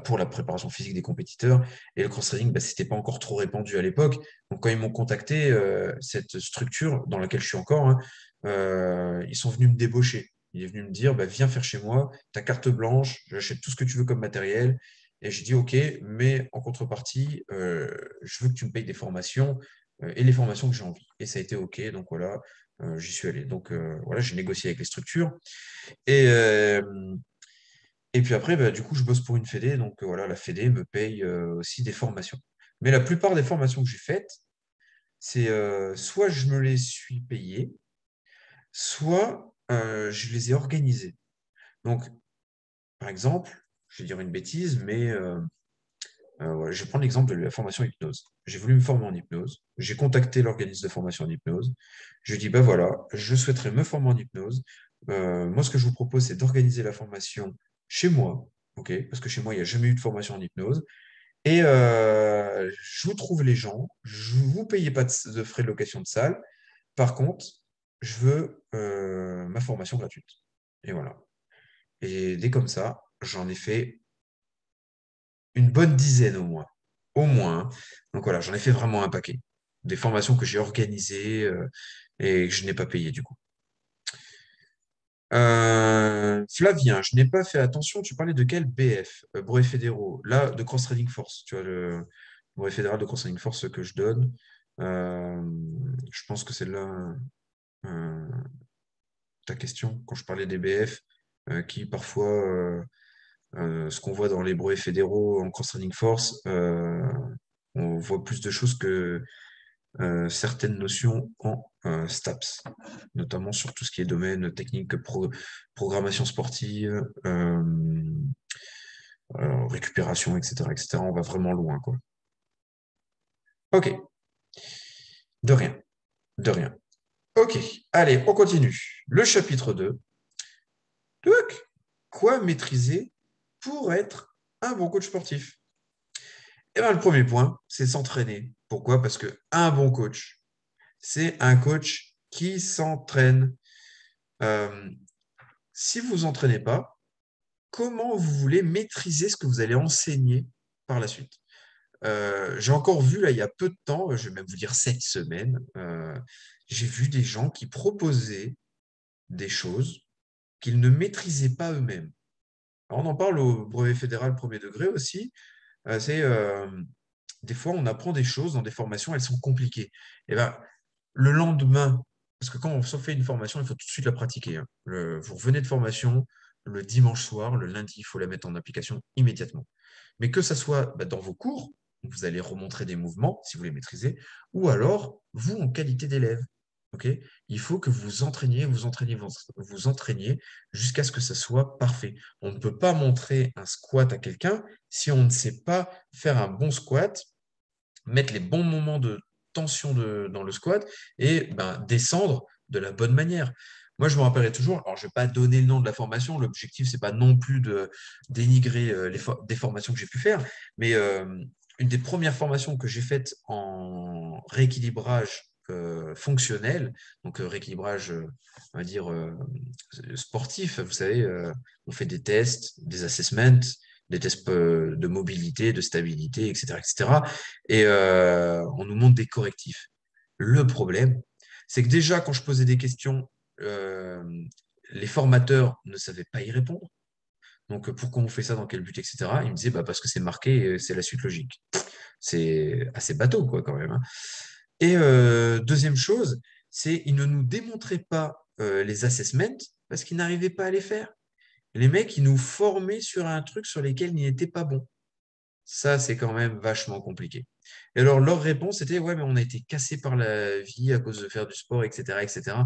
pour la préparation physique des compétiteurs. Et le cross-training, c'était pas encore trop répandu à l'époque. Donc quand ils m'ont contacté, cette structure dans laquelle je suis encore, hein, ils sont venus me débaucher. Il est venu me dire, viens faire chez moi, ta carte blanche, j'achète tout ce que tu veux comme matériel. Et j'ai dit, OK, mais en contrepartie, je veux que tu me payes des formations et les formations que j'ai envie. Et ça a été OK, donc voilà, j'y suis allé. Donc voilà, j'ai négocié avec les structures. Et, euh, et puis après, du coup, je bosse pour une fédé, donc voilà, la fédé me paye aussi des formations. Mais la plupart des formations que j'ai faites, c'est soit je me les suis payées, soit je les ai organisées. Donc, par exemple, je vais dire une bêtise, mais voilà, je vais prendre l'exemple de la formation hypnose. J'ai voulu me former en hypnose. J'ai contacté l'organisme de formation en hypnose. Je lui ai dit, voilà, je souhaiterais me former en hypnose. Moi, ce que je vous propose, c'est d'organiser la formation chez moi, ok? Parce que chez moi, il n'y a jamais eu de formation en hypnose. Et je vous trouve les gens, je ne vous payez pas de frais de location de salle. Par contre, je veux ma formation gratuite. Et voilà. Et dès comme ça, j'en ai fait une bonne dizaine au moins. Au moins, hein. Donc voilà, j'en ai fait vraiment un paquet. Des formations que j'ai organisées et que je n'ai pas payées du coup. Flavien, je n'ai pas fait attention, tu parlais de quel BF, brevet fédéraux, là, de Cross Trading Force, tu vois, le brevet fédéral de Cross Trading Force que je donne. Euh, je pense que c'est là euh, ta question, quand je parlais des BF, qui parfois, ce qu'on voit dans les brevets fédéraux en Cross Trading Force, on voit plus de choses que certaines notions en STAPS, notamment sur tout ce qui est domaine technique, programmation sportive, récupération, etc., etc. On va vraiment loin, quoi. Ok, de rien, de rien. Ok, allez, on continue. Le chapitre 2. Tuc. Quoi maîtriser pour être un bon coach sportif? Et bien, le premier point, c'est s'entraîner. Pourquoi? Parce que un bon coach, c'est un coach qui s'entraîne. Euh, Si vous vous entraînez pas, comment vous voulez maîtriser ce que vous allez enseigner par la suite? J'ai encore vu, là, il y a peu de temps, je vais même vous dire cette semaine, j'ai vu des gens qui proposaient des choses qu'ils ne maîtrisaient pas eux-mêmes. Alors, on en parle au brevet fédéral premier degré aussi. C'est des fois, on apprend des choses dans des formations, elles sont compliquées. Et ben, le lendemain, parce que quand on fait une formation, il faut tout de suite la pratiquer, hein. Vous revenez de formation le dimanche soir, le lundi, il faut la mettre en application immédiatement. Mais que ça soit dans vos cours, vous allez remontrer des mouvements si vous les maîtrisez, ou alors vous en qualité d'élève. Ok. Il faut que vous entraîniez, vous entraîniez jusqu'à ce que ça soit parfait. On ne peut pas montrer un squat à quelqu'un si on ne sait pas faire un bon squat, mettre les bons moments de tension dans le squat et descendre de la bonne manière. Moi, je me rappellerai toujours, alors je ne vais pas donner le nom de la formation, l'objectif, c'est pas non plus de dénigrer des formations que j'ai pu faire, mais une des premières formations que j'ai faites en rééquilibrage fonctionnel, donc rééquilibrage, on va dire, sportif, vous savez, on fait des tests, des assessments, des tests de mobilité, de stabilité, etc., etc. Et on nous montre des correctifs. Le problème, c'est que déjà, quand je posais des questions, euh, les formateurs ne savaient pas y répondre. Donc, pourquoi on fait ça, dans quel but, etc. Ils me disaient, parce que c'est marqué, c'est la suite logique. C'est assez bateau, quoi, quand même, hein. Et deuxième chose, c'est qu'ils ne nous démontraient pas les assessments parce qu'ils n'arrivaient pas à les faire. Les mecs, ils nous formaient sur un truc sur lequel ils n'étaient pas bons. Ça, c'est quand même vachement compliqué. Et alors, leur réponse était, ouais, mais on a été cassé par la vie à cause de faire du sport, etc., etc.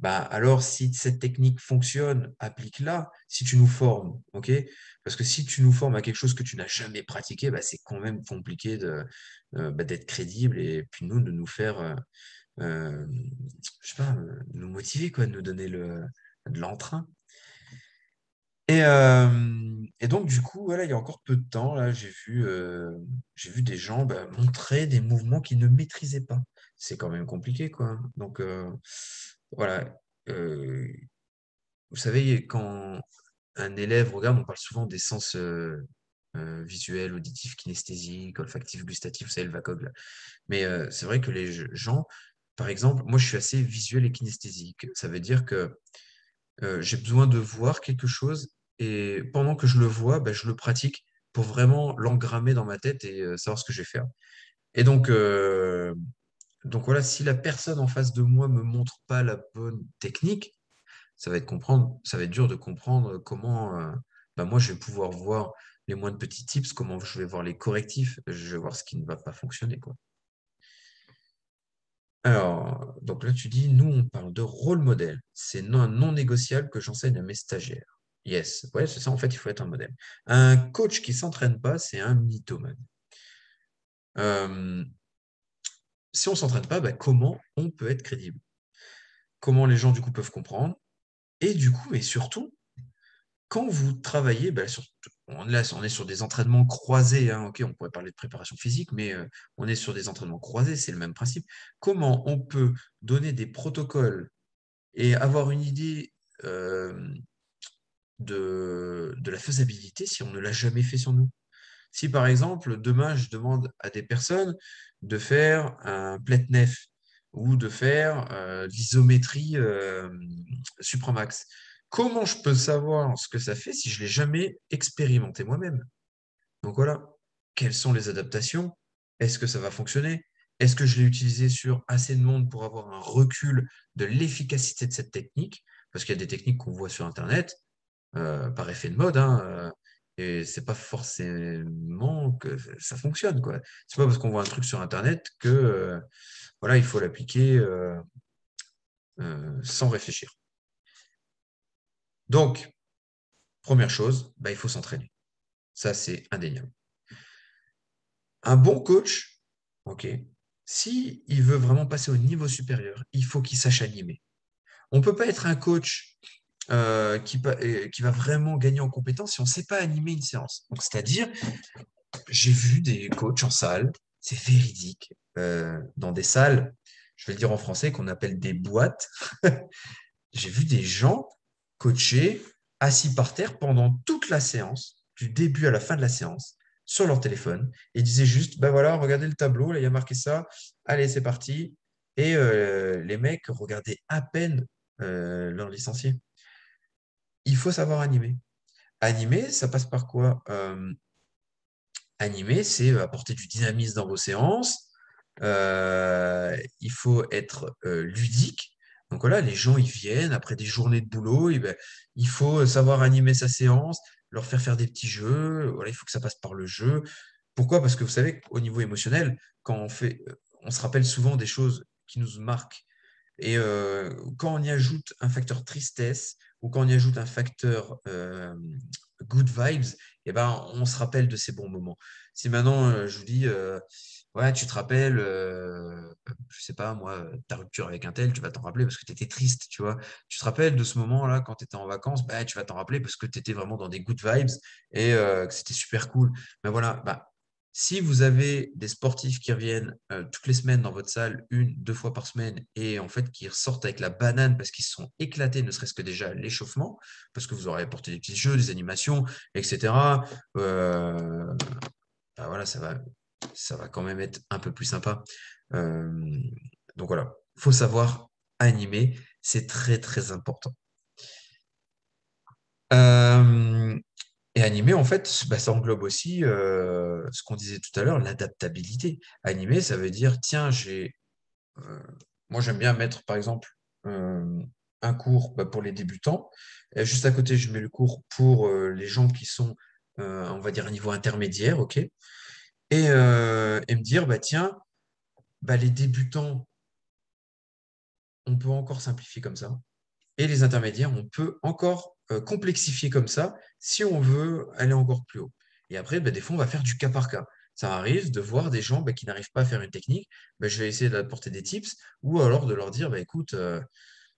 Alors, si cette technique fonctionne, applique-la si tu nous formes, ok? Parce que si tu nous formes à quelque chose que tu n'as jamais pratiqué, c'est quand même compliqué d'être crédible et puis nous, de nous faire, euh, je sais pas, nous motiver, quoi, de nous donner de l'entrain. Et donc, du coup, voilà, il y a encore peu de temps, là, j'ai vu des gens montrer des mouvements qu'ils ne maîtrisaient pas. C'est quand même compliqué, quoi. Donc, voilà. Euh, Vous savez, quand un élève regarde, on parle souvent des sens visuels, auditifs, kinesthésiques, olfactifs, gustatifs, vous savez, le VACOG, là. Mais c'est vrai que les gens, par exemple, moi, je suis assez visuel et kinesthésique. Ça veut dire que j'ai besoin de voir quelque chose et pendant que je le vois, je le pratique pour vraiment l'engrammer dans ma tête et savoir ce que je vais faire. Et donc voilà, si la personne en face de moi me montre pas la bonne technique, ça va être dur de comprendre comment moi je vais pouvoir voir les moindres petits tips, comment je vais voir les correctifs, je vais voir ce qui ne va pas fonctionner, quoi. Alors, donc là, tu dis, nous, on parle de rôle modèle. C'est non négociable que j'enseigne à mes stagiaires. Yes, ouais, c'est ça, en fait, il faut être un modèle. Un coach qui s'entraîne pas, c'est un mythomane. Euh, Si on s'entraîne pas, comment on peut être crédible? Comment les gens, du coup, peuvent comprendre? Et du coup, et surtout, quand vous travaillez, on est sur des entraînements croisés, hein, ok, on pourrait parler de préparation physique, mais on est sur des entraînements croisés, c'est le même principe. Comment on peut donner des protocoles et avoir une idée euh, de la faisabilité si on ne l'a jamais fait sur nous. Si par exemple, demain, je demande à des personnes de faire un plate-nef ou de faire de l'isométrie supramax, comment je peux savoir ce que ça fait si je ne l'ai jamais expérimenté moi-même? Donc voilà, quelles sont les adaptations? Est-ce que ça va fonctionner? Est-ce que je l'ai utilisé sur assez de monde pour avoir un recul de l'efficacité de cette technique? Parce qu'il y a des techniques qu'on voit sur Internet, par effet de mode, hein, et c'est pas forcément que ça fonctionne, quoi. C'est pas parce qu'on voit un truc sur Internet que voilà, il faut l'appliquer sans réfléchir. Donc, première chose, il faut s'entraîner. Ça, c'est indéniable. Un bon coach, ok, si il veut vraiment passer au niveau supérieur, il faut qu'il sache animer. On peut pas être un coach qui va vraiment gagner en compétence si on ne sait pas animer une séance. Donc, c'est-à-dire, j'ai vu des coachs en salle, c'est véridique, dans des salles, je vais le dire en français, qu'on appelle des boîtes. J'ai vu des gens coacher assis par terre pendant toute la séance, du début à la fin de la séance, sur leur téléphone, et ils disaient juste, ben voilà, regardez le tableau, là, il y a marqué ça, allez, c'est parti. Et les mecs regardaient à peine leur licencié. Il faut savoir animer. Animer, ça passe par quoi? animer, c'est apporter du dynamisme dans vos séances. Il faut être ludique. Donc voilà, les gens, ils viennent après des journées de boulot, et ben, il faut savoir animer sa séance, leur faire faire des petits jeux. Voilà, il faut que ça passe par le jeu. Pourquoi? Parce que vous savez, au niveau émotionnel, quand on fait, on se rappelle souvent des choses qui nous marquent. Et quand on y ajoute un facteur tristesse ou quand on y ajoute un facteur good vibes, eh ben, on se rappelle de ces bons moments. Si maintenant je vous dis, ouais, tu te rappelles, je sais pas, moi, ta rupture avec un tel, tu vas t'en rappeler parce que tu étais triste, tu vois. Tu te rappelles de ce moment-là quand tu étais en vacances, bah, tu vas t'en rappeler parce que tu étais vraiment dans des good vibes et que c'était super cool. Mais voilà, bah, si vous avez des sportifs qui reviennent toutes les semaines dans votre salle, une, deux fois par semaine, et en fait qui ressortent avec la banane parce qu'ils se sont éclatés, ne serait-ce que déjà à l'échauffement, parce que vous aurez apporté des petits jeux, des animations, etc. euh, bah voilà, ça va quand même être un peu plus sympa. Euh, donc voilà, faut savoir animer, c'est très très important. Euh, et animer, en fait, bah, ça englobe aussi ce qu'on disait tout à l'heure, l'adaptabilité. Animer, ça veut dire, tiens, euh, moi j'aime bien mettre, par exemple, euh, un cours bah, pour les débutants. Et juste à côté, je mets le cours pour les gens qui sont, on va dire, à niveau intermédiaire, ok? Et me dire, bah, tiens, bah, les débutants, on peut encore simplifier comme ça. Et les intermédiaires, on peut encore complexifier comme ça si on veut aller encore plus haut. Et après, bah, des fois, on va faire du cas par cas. Ça arrive de voir des gens bah, qui n'arrivent pas à faire une technique. Bah, je vais essayer d'apporter des tips ou alors de leur dire, bah, écoute,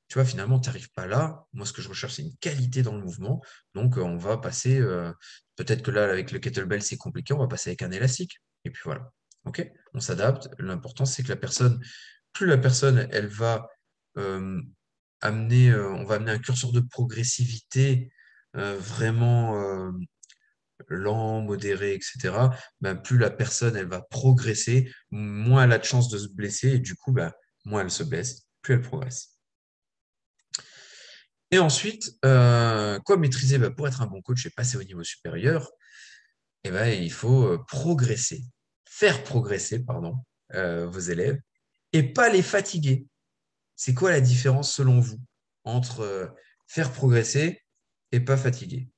tu vois, finalement, tu n'arrives pas là. Moi, ce que je recherche, c'est une qualité dans le mouvement. Donc, on va passer, peut-être que là, avec le kettlebell, c'est compliqué, on va passer avec un élastique. Et puis voilà. OK? On s'adapte. L'important, c'est que la personne, plus la personne, elle va euh, on va amener un curseur de progressivité vraiment lent, modéré, etc., ben, plus la personne elle va progresser, moins elle a de chances de se blesser et du coup, ben, moins elle se blesse, plus elle progresse. Et ensuite, quoi maîtriser? Ben, pour être un bon coach et passer au niveau supérieur, eh ben, il faut progresser, faire progresser, pardon, vos élèves et pas les fatiguer. C'est quoi la différence selon vous entre faire progresser et pas fatiguer?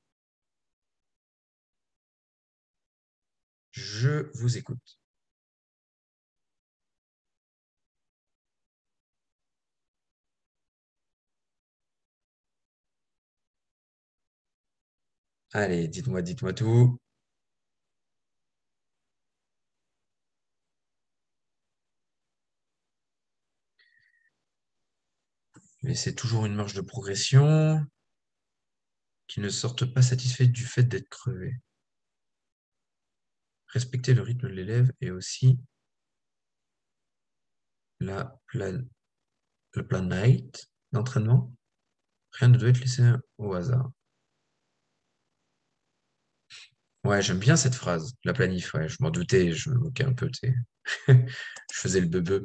Je vous écoute. Allez, dites-moi tout. Laissez toujours une marge de progression qui ne sortent pas satisfaits du fait d'être crevés. Respectez le rythme de l'élève et aussi la plan, le plan night d'entraînement. Rien ne doit être laissé au hasard. Ouais, j'aime bien cette phrase, la planif. Ouais, je m'en doutais, je me moquais un peu, tu sais. Je faisais le bebeu.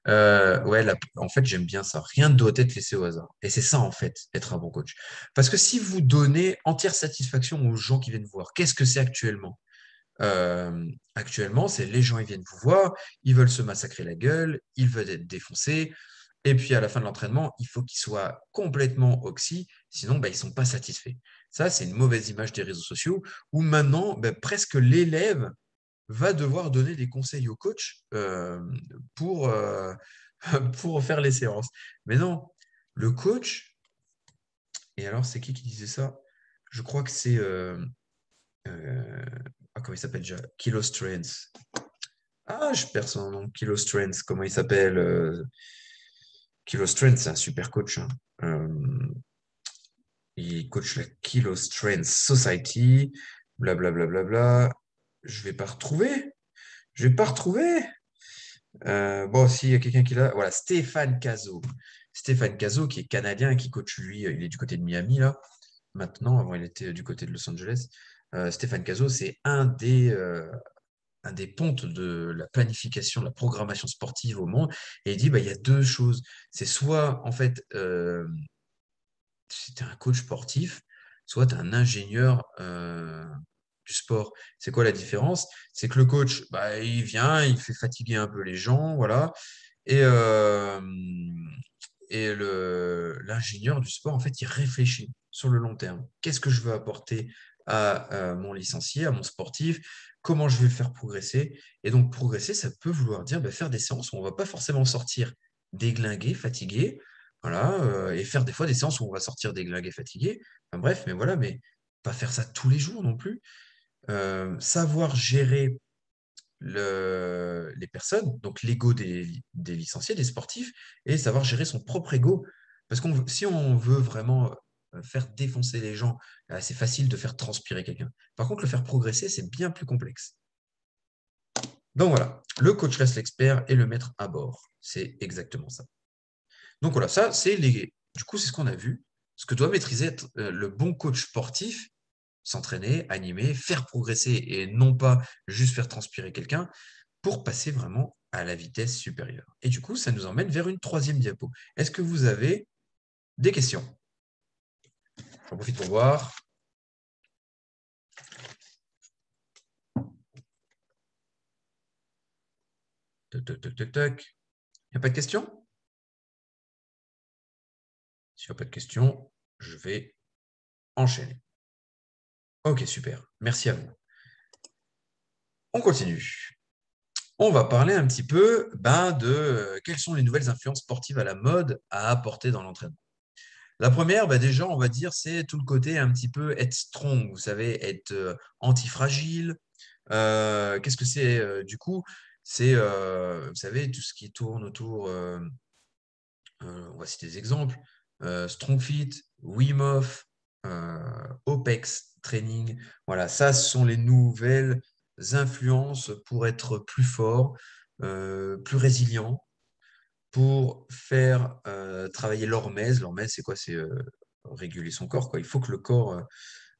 Ouais, en fait, j'aime bien ça. Rien ne doit être laissé au hasard. Et c'est ça, en fait, être un bon coach. Parce que si vous donnez entière satisfaction aux gens qui viennent vous voir, qu'est-ce que c'est actuellement? Actuellement, c'est les gens, ils viennent vous voir, ils veulent se massacrer la gueule, ils veulent être défoncés. Et puis, à la fin de l'entraînement, il faut qu'ils soient complètement oxy, sinon, bah, ils ne sont pas satisfaits. Ça, c'est une mauvaise image des réseaux sociaux où maintenant, bah, presque l'élève va devoir donner des conseils au coach pour, pour faire les séances. Mais non, le coach, et alors c'est qui disait ça? Je crois que c'est... comment il s'appelle déjà? Kilo Strength. Ah, je perds son nom. Kilo Strength, comment il s'appelle? Kilo Strength, c'est un super coach, hein. Il coach la Kilo Strength Society, blablabla. Bla, bla, bla, bla. Je vais pas retrouver. Je vais pas retrouver. Bon, s'il y a quelqu'un qui l'a, voilà, Stéphane Cazot. Stéphane Cazot, qui est canadien, qui coach lui, il est du côté de Miami, là, maintenant, avant il était du côté de Los Angeles. Stéphane Cazot, c'est un des pontes de la planification, de la programmation sportive au monde. Et il dit, bah, il y a deux choses. C'est soit, en fait, si tu es un coach sportif, soit tu es un ingénieur, du sport, c'est quoi la différence? C'est que le coach, bah, il vient, il fait fatiguer un peu les gens, voilà. Et, l'ingénieur du sport, en fait, il réfléchit sur le long terme. Qu'est-ce que je veux apporter à mon licencié, à mon sportif? Comment je vais le faire progresser? Et donc, progresser, ça peut vouloir dire faire des séances où on ne va pas forcément sortir déglingué, fatigué, voilà, et faire des fois des séances où on va sortir déglingué, fatigué. Enfin, bref, mais voilà, mais pas faire ça tous les jours non plus. Savoir gérer les personnes, donc l'ego des licenciés, des sportifs, et savoir gérer son propre ego. Parce si on veut vraiment faire défoncer les gens, c'est facile de faire transpirer quelqu'un. Par contre, le faire progresser, c'est bien plus complexe. Donc voilà, le coach reste l'expert et le maître à bord. C'est exactement ça. Donc voilà, ça, du coup, c'est ce qu'on a vu. Ce que doit maîtriser le bon coach sportif, s'entraîner, animer, faire progresser et non pas juste faire transpirer quelqu'un, pour passer vraiment à la vitesse supérieure. Et du coup, ça nous emmène vers une troisième diapo. Est-ce que vous avez des questions? J'en profite pour voir. Toc, toc, toc, toc, toc. Il n'y a pas de questions? S'il n'y a pas de questions, je vais enchaîner. Ok, super. Merci à vous. On continue. On va parler un petit peu de quelles sont les nouvelles influences sportives à la mode à apporter dans l'entraînement. La première, déjà, on va dire, c'est tout le côté un petit peu être strong, vous savez, être antifragile. Qu'est-ce que c'est du coup? C'est, vous savez, tout ce qui tourne autour, on va citer des exemples, Strong Fit, Wim Hof, OPEX Training. Voilà, ça, ce sont les nouvelles influences pour être plus fort, plus résilient, pour faire travailler l'hormèse. L'hormèse, c'est quoi? C'est réguler son corps, quoi. Il faut que le corps,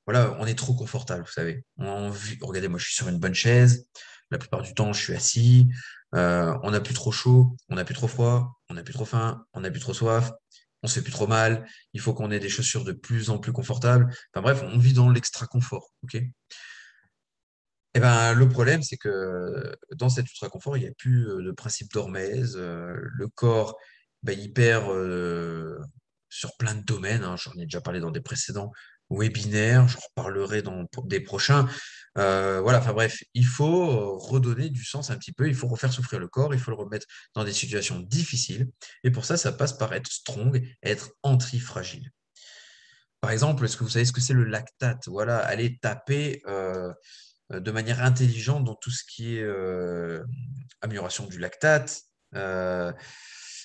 voilà, on est trop confortable, vous savez. Regardez, moi, je suis sur une bonne chaise. La plupart du temps, je suis assis. On n'a plus trop chaud, on n'a plus trop froid, on n'a plus trop faim, on n'a plus trop soif, on se fait plus trop mal. Il faut qu'on ait des chaussures de plus en plus confortables. Enfin bref, on vit dans l'extra confort, ok? Eh ben, le problème, c'est que dans cet ultra-confort, il n'y a plus de principe d'hormèse. Le corps, il perd sur plein de domaines, hein. J'en ai déjà parlé dans des précédents webinaires. J'en reparlerai dans des prochains. Voilà, enfin bref, il faut redonner du sens un petit peu. Il faut refaire souffrir le corps. Il faut le remettre dans des situations difficiles. Et pour ça, ça passe par être strong, être anti-fragile. Par exemple, est-ce que vous savez ce que c'est le lactate? Voilà, aller taper de manière intelligente dans tout ce qui est amélioration du lactate. Euh,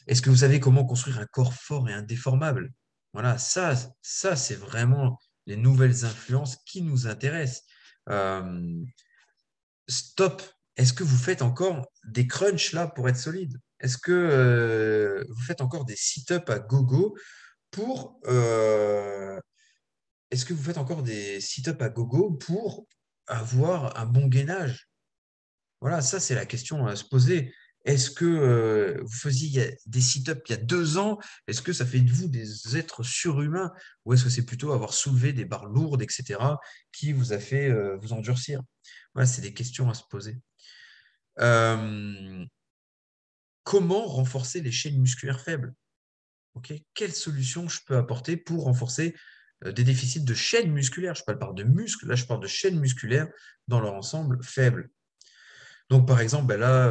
Est-ce que vous savez comment construire un corps fort et indéformable? Voilà, ça c'est vraiment les nouvelles influences qui nous intéressent. Euh, Stop. Est-ce que vous faites encore des crunchs là pour être solide? Est-ce que vous faites encore des sit-ups à gogo pour est-ce que vous faites encore des sit-ups à gogo pour avoir un bon gainage? Voilà, ça, c'est la question à se poser. Est-ce que vous faisiez des sit-ups il y a 2 ans? Est-ce que ça fait de vous des êtres surhumains? Ou est-ce que c'est plutôt avoir soulevé des barres lourdes, etc., qui vous a fait vous endurcir? Voilà, c'est des questions à se poser. Euh, Comment renforcer les chaînes musculaires faibles? Ok, quelle solution je peux apporter pour renforcer des déficits de chaînes musculaires? Je parle pas de muscles, là je parle de chaînes musculaires dans leur ensemble faible. Donc par exemple, là,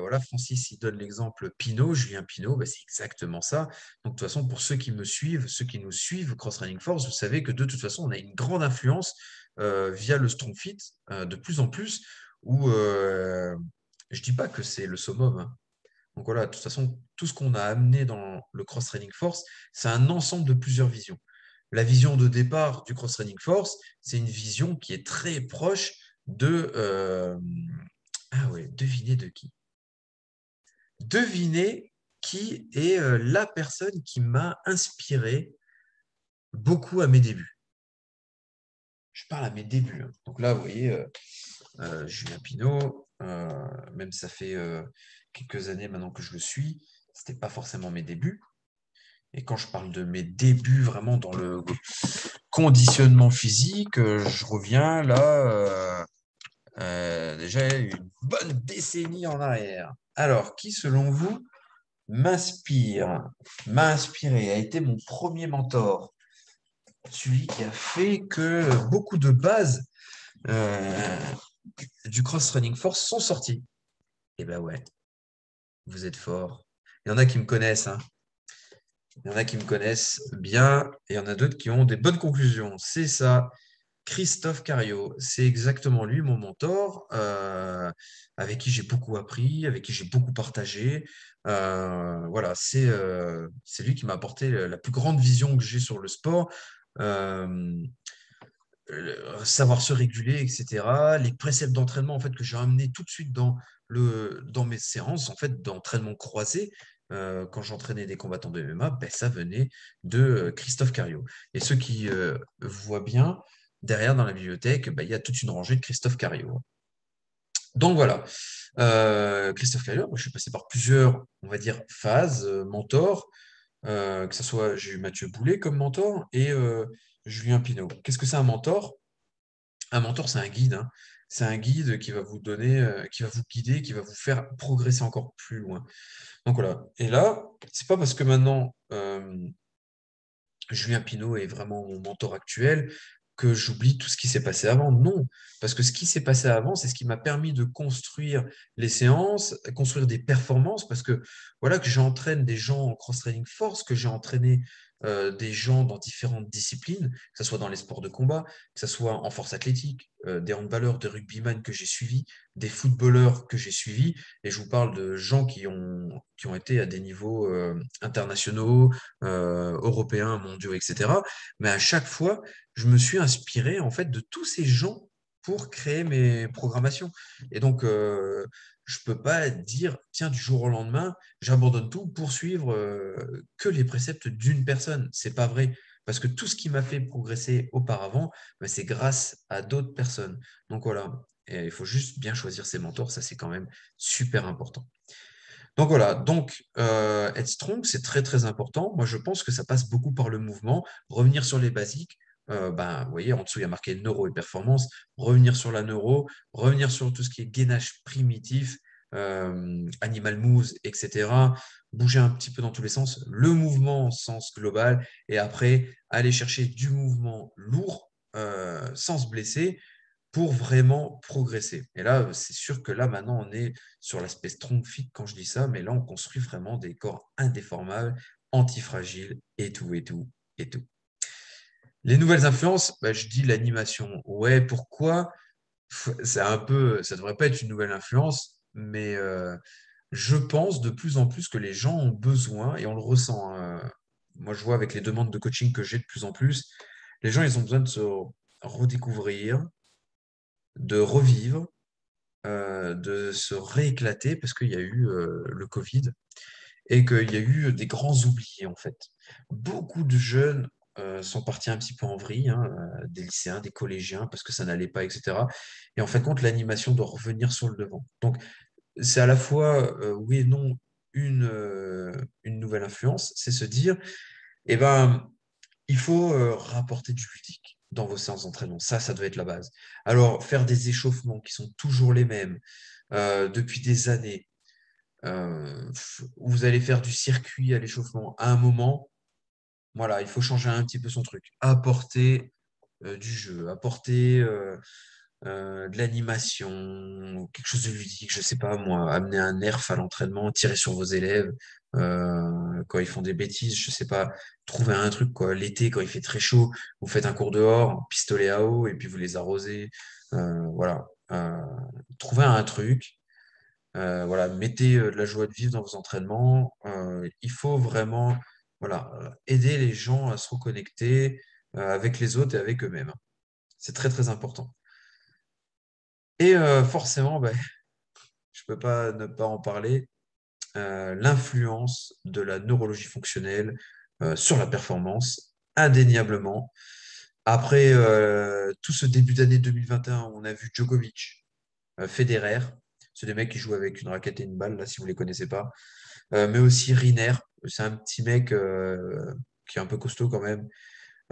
voilà, Francis il donne l'exemple Pinot, Julien Pinot, c'est exactement ça. Donc de toute façon, pour ceux qui me suivent, ceux qui nous suivent, Cross Training Force, vous savez que de toute façon, on a une grande influence via le Strong Fit de plus en plus, où je dis pas que c'est le summum, hein. Donc voilà, de toute façon, tout ce qu'on a amené dans le Cross Training Force, c'est un ensemble de plusieurs visions. La vision de départ du Cross Training Force, c'est une vision qui est très proche de... ah ouais, devinez de qui? Devinez qui est la personne qui m'a inspiré beaucoup à mes débuts. Je parle à mes débuts, hein. Donc là, vous voyez, Julien Pinot, même ça fait quelques années maintenant que je le suis, ce n'était pas forcément mes débuts. Et quand je parle de mes débuts vraiment dans le conditionnement physique, je reviens là, déjà une bonne décennie en arrière. Alors, qui, selon vous, m'a inspiré, a été mon premier mentor, celui qui a fait que beaucoup de bases euh, du cross-training force sont sorties. Eh ben ouais, vous êtes fort. Il y en a qui me connaissent, hein. Il y en a qui me connaissent bien et il y en a d'autres qui ont des bonnes conclusions. C'est ça. Christophe Cario, c'est exactement lui, mon mentor, avec qui j'ai beaucoup appris, avec qui j'ai beaucoup partagé. Voilà, c'est lui qui m'a apporté la plus grande vision que j'ai sur le sport. Euh, Savoir se réguler, etc. Les préceptes d'entraînement en fait que j'ai amené tout de suite dans mes séances en fait d'entraînement croisé quand j'entraînais des combattants de MMA, ben, ça venait de Christophe Cario. Et ceux qui voient bien derrière dans la bibliothèque, ben, il y a toute une rangée de Christophe Cario. Donc voilà, Christophe Cario, moi, je suis passé par plusieurs, on va dire, phases, mentors, que ce soit, j'ai eu Mathieu Boulet comme mentor et Julien Pinault. Qu'est-ce que c'est un mentor? Un mentor, c'est un guide, hein. C'est un guide qui va vous donner, qui va vous guider, qui va vous faire progresser encore plus loin. Donc voilà. Et là, c'est pas parce que maintenant Julien Pinault est vraiment mon mentor actuel que j'oublie tout ce qui s'est passé avant. Non, parce que ce qui s'est passé avant, c'est ce qui m'a permis de construire les séances, construire des performances, parce que voilà que j'entraîne des gens en cross-training force, que j'ai entraîné des gens dans différentes disciplines, que ce soit dans les sports de combat, que ce soit en force athlétique, des handballeurs, des rugbyman que j'ai suivis, des footballeurs que j'ai suivis, et je vous parle de gens qui ont été à des niveaux internationaux, européens, mondiaux, etc. Mais à chaque fois, je me suis inspiré en fait de tous ces gens pour créer mes programmations. Et donc, je peux pas dire, tiens, du jour au lendemain, j'abandonne tout pour suivre que les préceptes d'une personne. C'est pas vrai. Parce que tout ce qui m'a fait progresser auparavant, ben, c'est grâce à d'autres personnes. Donc voilà. Et il faut juste bien choisir ses mentors. Ça, c'est quand même super important. Donc voilà, donc être strong, c'est très très important. Moi, je pense que ça passe beaucoup par le mouvement, revenir sur les basiques. Ben, vous voyez, en dessous, il y a marqué neuro et performance. Revenir sur la neuro, revenir sur tout ce qui est gainage primitif, animal moves, etc. Bouger un petit peu dans tous les sens, le mouvement en sens global, et après, aller chercher du mouvement lourd sans se blesser pour vraiment progresser. Et là, c'est sûr que là, maintenant, on est sur l'aspect strong fit quand je dis ça, mais là, on construit vraiment des corps indéformables, antifragiles et tout, et tout, et tout. Les nouvelles influences, bah, je dis l'animation. Ouais, pourquoi? C'est un peu, ça devrait pas être une nouvelle influence, mais je pense de plus en plus que les gens ont besoin, et on le ressent, hein. Moi, je vois avec les demandes de coaching que j'ai de plus en plus, les gens, ils ont besoin de se redécouvrir, de revivre, de se rééclater parce qu'il y a eu le Covid et qu'il y a eu des grands oubliés en fait. Beaucoup de jeunes sont partis un petit peu en vrille, hein, des lycéens, des collégiens, parce que ça n'allait pas, etc. Et en fin de compte, l'animation doit revenir sur le devant. Donc, c'est à la fois, oui et non, une nouvelle influence, c'est se dire, eh ben, il faut rapporter du ludique dans vos séances d'entraînement. Ça doit être la base. Alors, faire des échauffements qui sont toujours les mêmes depuis des années, où vous allez faire du circuit à l'échauffement à un moment, voilà, il faut changer un petit peu son truc. Apporter du jeu, apporter de l'animation, quelque chose de ludique, je sais pas moi, amener un nerf à l'entraînement, tirer sur vos élèves quand ils font des bêtises, je sais pas, trouver un truc quoi. L'été, quand il fait très chaud, vous faites un cours dehors, pistolet à eau, et puis vous les arrosez. Voilà. Trouver un truc. Voilà, mettez de la joie de vivre dans vos entraînements. Il faut vraiment voilà, aider les gens à se reconnecter avec les autres et avec eux-mêmes. C'est très très important. Et forcément, ben, je ne peux pas ne pas en parler, l'influence de la neurologie fonctionnelle sur la performance, indéniablement. Après tout ce début d'année 2021, on a vu Djokovic, Federer, c'est des mecs qui jouent avec une raquette et une balle, là, si vous ne les connaissez pas. Mais aussi Riner, c'est un petit mec qui est un peu costaud quand même.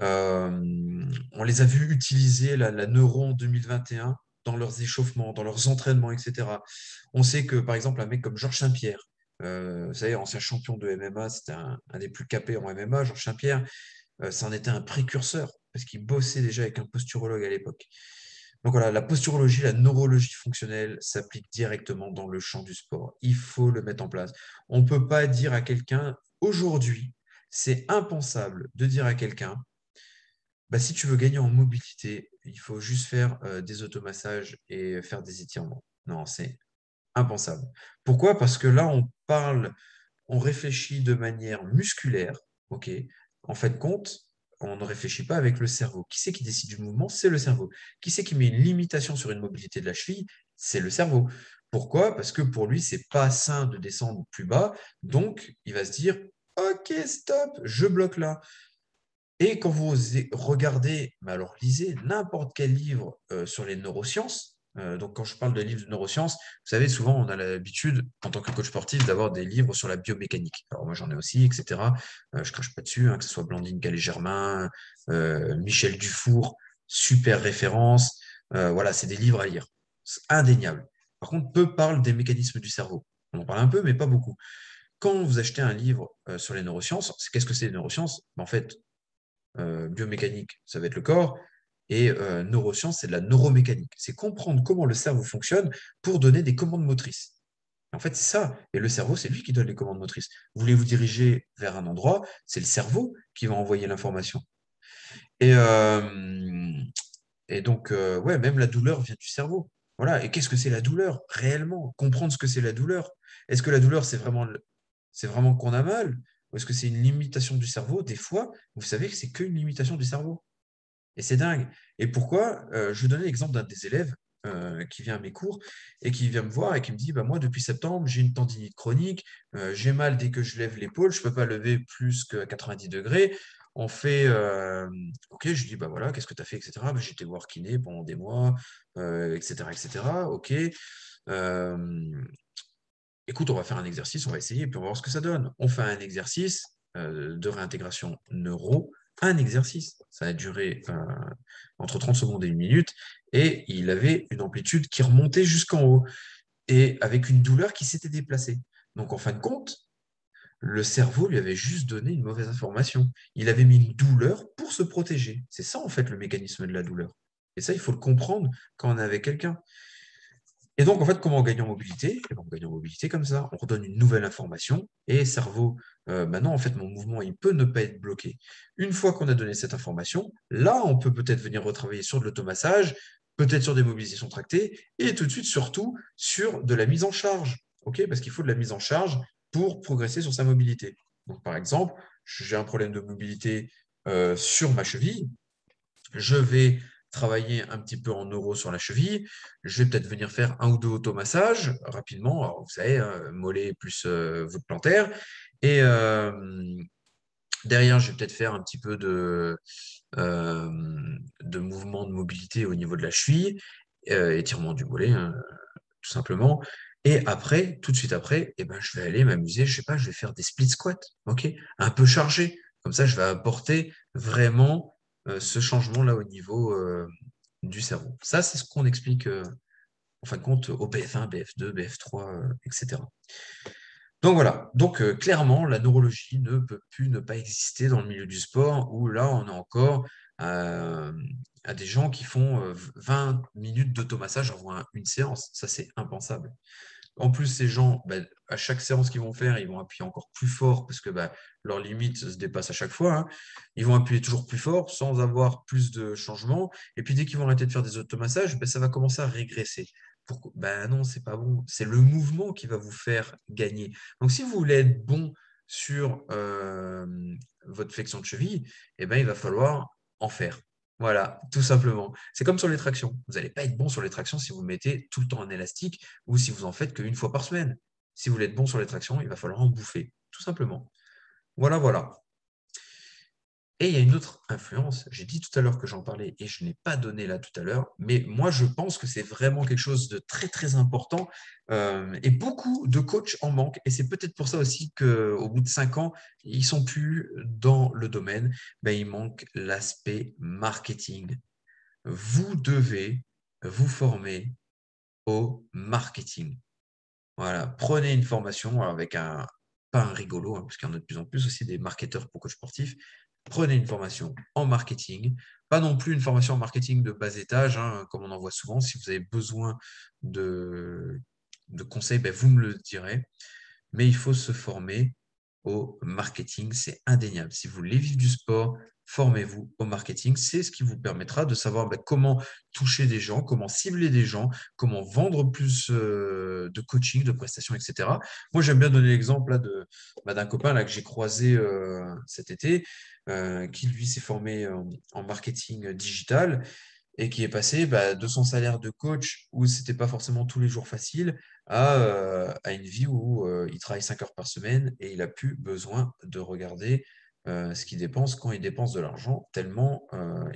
On les a vus utiliser la neuro en 2021 dans leurs échauffements, dans leurs entraînements, etc. On sait que, par exemple, un mec comme Georges Saint-Pierre, vous savez, ancien champion de MMA, c'était un des plus capés en MMA, Georges Saint-Pierre, ça en était un précurseur parce qu'il bossait déjà avec un posturologue à l'époque. Donc voilà, la posturologie, la neurologie fonctionnelle s'applique directement dans le champ du sport. Il faut le mettre en place. On ne peut pas dire à quelqu'un, aujourd'hui, c'est impensable de dire à quelqu'un, bah, si tu veux gagner en mobilité, il faut juste faire des automassages et faire des étirements. Non, c'est impensable. Pourquoi? Parce que là, on parle, on réfléchit de manière musculaire, ok? En fait, compte, on ne réfléchit pas avec le cerveau. Qui c'est qui décide du mouvement? C'est le cerveau. Qui c'est qui met une limitation sur une mobilité de la cheville? C'est le cerveau. Pourquoi? Parce que pour lui, c'est pas sain de descendre plus bas. Donc, il va se dire, OK, stop, je bloque là. Et quand vous regardez, mais alors lisez n'importe quel livre sur les neurosciences. Donc, quand je parle de livres de neurosciences, vous savez, souvent, on a l'habitude, en tant que coach sportif, d'avoir des livres sur la biomécanique. Alors, moi, j'en ai aussi, etc. Je crache pas dessus, hein, que ce soit Blandine Calais-Germain, Michel Dufour, super référence. Voilà, c'est des livres à lire. C'est indéniable. Par contre, peu parlent des mécanismes du cerveau. On en parle un peu, mais pas beaucoup. Quand vous achetez un livre sur les neurosciences, qu'est-ce que c'est les neurosciences? En fait, biomécanique, ça va être le corps, et neurosciences, c'est de la neuromécanique. C'est comprendre comment le cerveau fonctionne pour donner des commandes motrices. En fait, c'est ça. Et le cerveau, c'est lui qui donne les commandes motrices. Vous voulez vous diriger vers un endroit, c'est le cerveau qui va envoyer l'information. Et, donc, ouais, même la douleur vient du cerveau. Voilà. Et qu'est-ce que c'est la douleur réellement? Comprendre ce que c'est la douleur. Est-ce que la douleur, c'est vraiment qu'on a mal? Ou est-ce que c'est une limitation du cerveau? Des fois, vous savez que c'est qu'une limitation du cerveau. Et c'est dingue. Et pourquoi? Je vais donner l'exemple d'un des élèves qui vient à mes cours et qui vient me voir et qui me dit, bah, moi, depuis septembre, j'ai une tendinite chronique, j'ai mal dès que je lève l'épaule, je ne peux pas lever plus que 90 degrés. On fait, OK, je lui dis, bah voilà, qu'est-ce que tu as fait, etc. Bah, j'ai été voir kiné pendant des mois, etc., etc. OK. Euh, Écoute, on va faire un exercice, on va essayer, puis on va voir ce que ça donne. On fait un exercice de réintégration neuro, un exercice. Ça a duré entre 30 secondes et une minute, et il avait une amplitude qui remontait jusqu'en haut, et avec une douleur qui s'était déplacée. Donc, en fin de compte, le cerveau lui avait juste donné une mauvaise information. Il avait mis une douleur pour se protéger. C'est ça, en fait, le mécanisme de la douleur. Et ça, il faut le comprendre quand on est avec quelqu'un. Et donc, en fait, comment on gagne en mobilité? Eh ben, on gagne en mobilité comme ça. On redonne une nouvelle information et cerveau, maintenant, en fait, mon mouvement, il peut ne pas être bloqué. Une fois qu'on a donné cette information, là, on peut peut-être venir retravailler sur de l'automassage, peut-être sur des mobilisations tractées et tout de suite, surtout, sur de la mise en charge. OK? Parce qu'il faut de la mise en charge pour progresser sur sa mobilité. Donc, par exemple, j'ai un problème de mobilité sur ma cheville, je vais travailler un petit peu en neuro sur la cheville. Je vais peut-être venir faire un ou deux automassages rapidement. Alors, vous savez, mollet plus voûte plantaire. Et derrière, je vais peut-être faire un petit peu euh, de mouvement de mobilité au niveau de la cheville, étirement du mollet, hein, tout simplement. Et après, tout de suite après, eh ben, je vais aller m'amuser, je sais pas, je vais faire des split squats, ok, un peu chargé. Comme ça, je vais apporter vraiment ce changement-là au niveau du cerveau. Ça, c'est ce qu'on explique en fin de compte au BF1, BF2, BF3, etc. Donc voilà, donc clairement, la neurologie ne peut plus ne pas exister dans le milieu du sport où là, on est encore euh, à des gens qui font 20 minutes d'automassage en une séance. Ça, c'est impensable. En plus, ces gens, bah, à chaque séance qu'ils vont faire, ils vont appuyer encore plus fort parce que bah, leurs limites se dépassent à chaque fois, hein. Ils vont appuyer toujours plus fort sans avoir plus de changements. Et puis dès qu'ils vont arrêter de faire des automassages, bah, ça va commencer à régresser. Pourquoi? Bah, non, c'est pas bon. C'est le mouvement qui va vous faire gagner. Donc si vous voulez être bon sur votre flexion de cheville, eh ben, il va falloir en faire. Voilà, tout simplement. C'est comme sur les tractions. Vous n'allez pas être bon sur les tractions si vous mettez tout le temps un élastique ou si vous en faites qu'une fois par semaine. Si vous voulez être bon sur les tractions, il va falloir en bouffer, tout simplement. Voilà, voilà. Et il y a une autre influence, j'ai dit tout à l'heure que j'en parlais et je n'ai pas donné là tout à l'heure, mais moi je pense que c'est vraiment quelque chose de très très important et beaucoup de coachs en manquent et c'est peut-être pour ça aussi qu'au bout de 5 ans, ils sont plus dans le domaine, ben, il manque l'aspect marketing. Vous devez vous former au marketing. Voilà, prenez une formation avec pas un rigolo, hein, parce qu'il y en a de plus en plus aussi des marketeurs pour coach sportif. Prenez une formation en marketing, pas non plus une formation en marketing de bas étage, hein, comme on en voit souvent. Si vous avez besoin de conseils, ben, vous me le direz. Mais il faut se former au marketing, c'est indéniable. Si vous voulez vivre du sport, formez-vous au marketing. C'est ce qui vous permettra de savoir comment toucher des gens, comment cibler des gens, comment vendre plus de coaching, de prestations, etc. Moi, j'aime bien donner l'exemple là, d'un copain là, que j'ai croisé cet été, qui lui s'est formé en marketing digital et qui est passé de son salaire de coach où c'était pas forcément tous les jours facile à une vie où il travaille 5 heures par semaine et il a plus besoin de regarder ce qu'il dépense quand il dépense de l'argent, tellement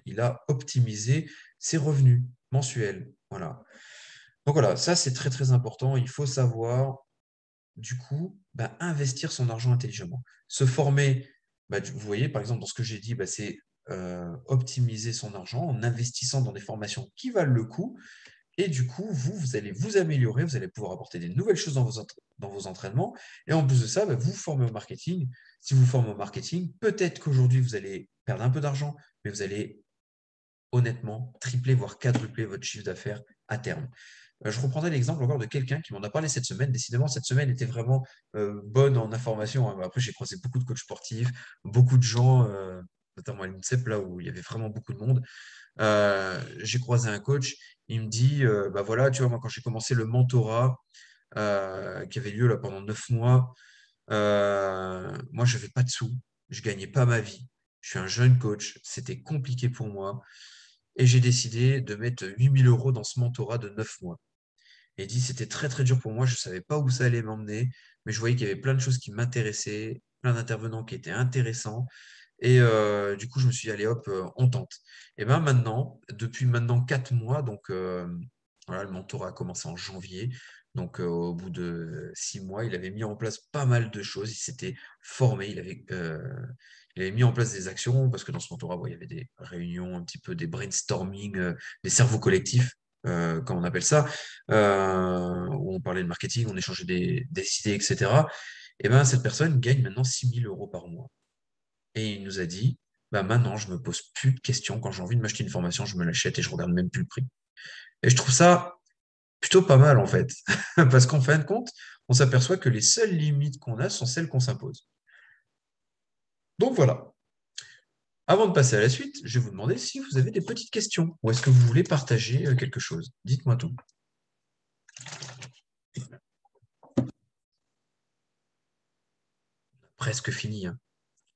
il a optimisé ses revenus mensuels. Voilà. Donc voilà, ça c'est très très important. Il faut savoir du coup, investir son argent intelligemment. Se former, vous voyez, par exemple, dans ce que j'ai dit, c'est optimiser son argent en investissant dans des formations qui valent le coup. Et du coup, vous allez vous améliorer, vous allez pouvoir apporter des nouvelles choses dans vos entraînements. Et en plus de ça, vous formez au marketing. Si vous formez au marketing, peut-être qu'aujourd'hui, vous allez perdre un peu d'argent, mais vous allez honnêtement tripler, voire quadrupler votre chiffre d'affaires à terme. Je reprendrai l'exemple encore de quelqu'un qui m'en a parlé cette semaine. Décidément, cette semaine était vraiment bonne en information, hein. Après, j'ai croisé beaucoup de coachs sportifs, beaucoup de gens, notamment à l'INSEP, là où il y avait vraiment beaucoup de monde. J'ai croisé un coach, il me dit, voilà, tu vois, moi, quand j'ai commencé le mentorat qui avait lieu là pendant 9 mois, moi, je n'avais pas de sous, je gagnais pas ma vie. Je suis un jeune coach, c'était compliqué pour moi. Et j'ai décidé de mettre 8 000 € dans ce mentorat de 9 mois. Et il dit, c'était très très dur pour moi, je ne savais pas où ça allait m'emmener, mais je voyais qu'il y avait plein de choses qui m'intéressaient, plein d'intervenants qui étaient intéressants. Et du coup, je me suis dit, allez hop, on tente. Et bien maintenant, depuis maintenant 4 mois, donc voilà, le mentorat a commencé en janvier. Donc au bout de 6 mois, il avait mis en place pas mal de choses. Il s'était formé, il avait mis en place des actions, parce que dans ce mentorat, il y avait des réunions, un petit peu des brainstorming, des cerveaux collectifs, comme on appelle ça, où on parlait de marketing, on échangeait des idées, etc. Et ben cette personne gagne maintenant 6 000 € par mois. Et il nous a dit, maintenant, je me pose plus de questions. Quand j'ai envie de m'acheter une formation, je me l'achète et je regarde même plus le prix. Et je trouve ça plutôt pas mal, en fait. Parce qu'en fin de compte, on s'aperçoit que les seules limites qu'on a sont celles qu'on s'impose. Donc voilà. Avant de passer à la suite, je vais vous demander si vous avez des petites questions ou est-ce que vous voulez partager quelque chose. Dites-moi tout. Presque fini, hein.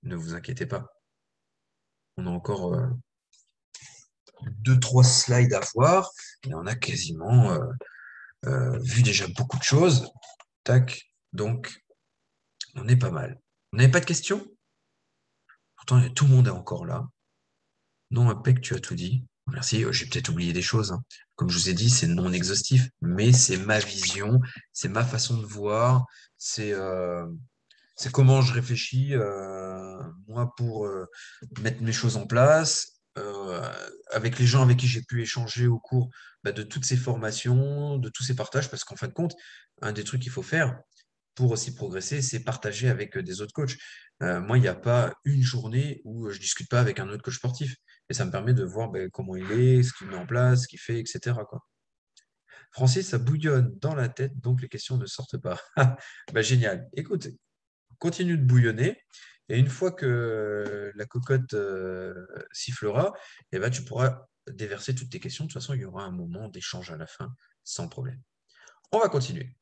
Ne vous inquiétez pas. On a encore 2, 3 slides à voir et on a quasiment vu déjà beaucoup de choses. Tac. Donc, on est pas mal. Vous n'avez pas de questions? Pourtant, tout le monde est encore là. Non, impec, tu as tout dit. Merci. J'ai peut-être oublié des choses, hein. Comme je vous ai dit, c'est non exhaustif, mais c'est ma vision, c'est ma façon de voir, c'est comment je réfléchis, moi, pour mettre mes choses en place, avec les gens avec qui j'ai pu échanger au cours de toutes ces formations, de tous ces partages, parce qu'en fin de compte, un des trucs qu'il faut faire, pour aussi progresser, c'est partager avec des autres coachs. Moi, il n'y a pas une journée où je discute pas avec un autre coach sportif. Et ça me permet de voir comment il est, ce qu'il met en place, ce qu'il fait, etc., quoi. Francis, ça bouillonne dans la tête, donc les questions ne sortent pas. Génial. Écoute, continue de bouillonner. Et une fois que la cocotte sifflera, tu pourras déverser toutes tes questions. De toute façon, il y aura un moment d'échange à la fin, sans problème. On va continuer.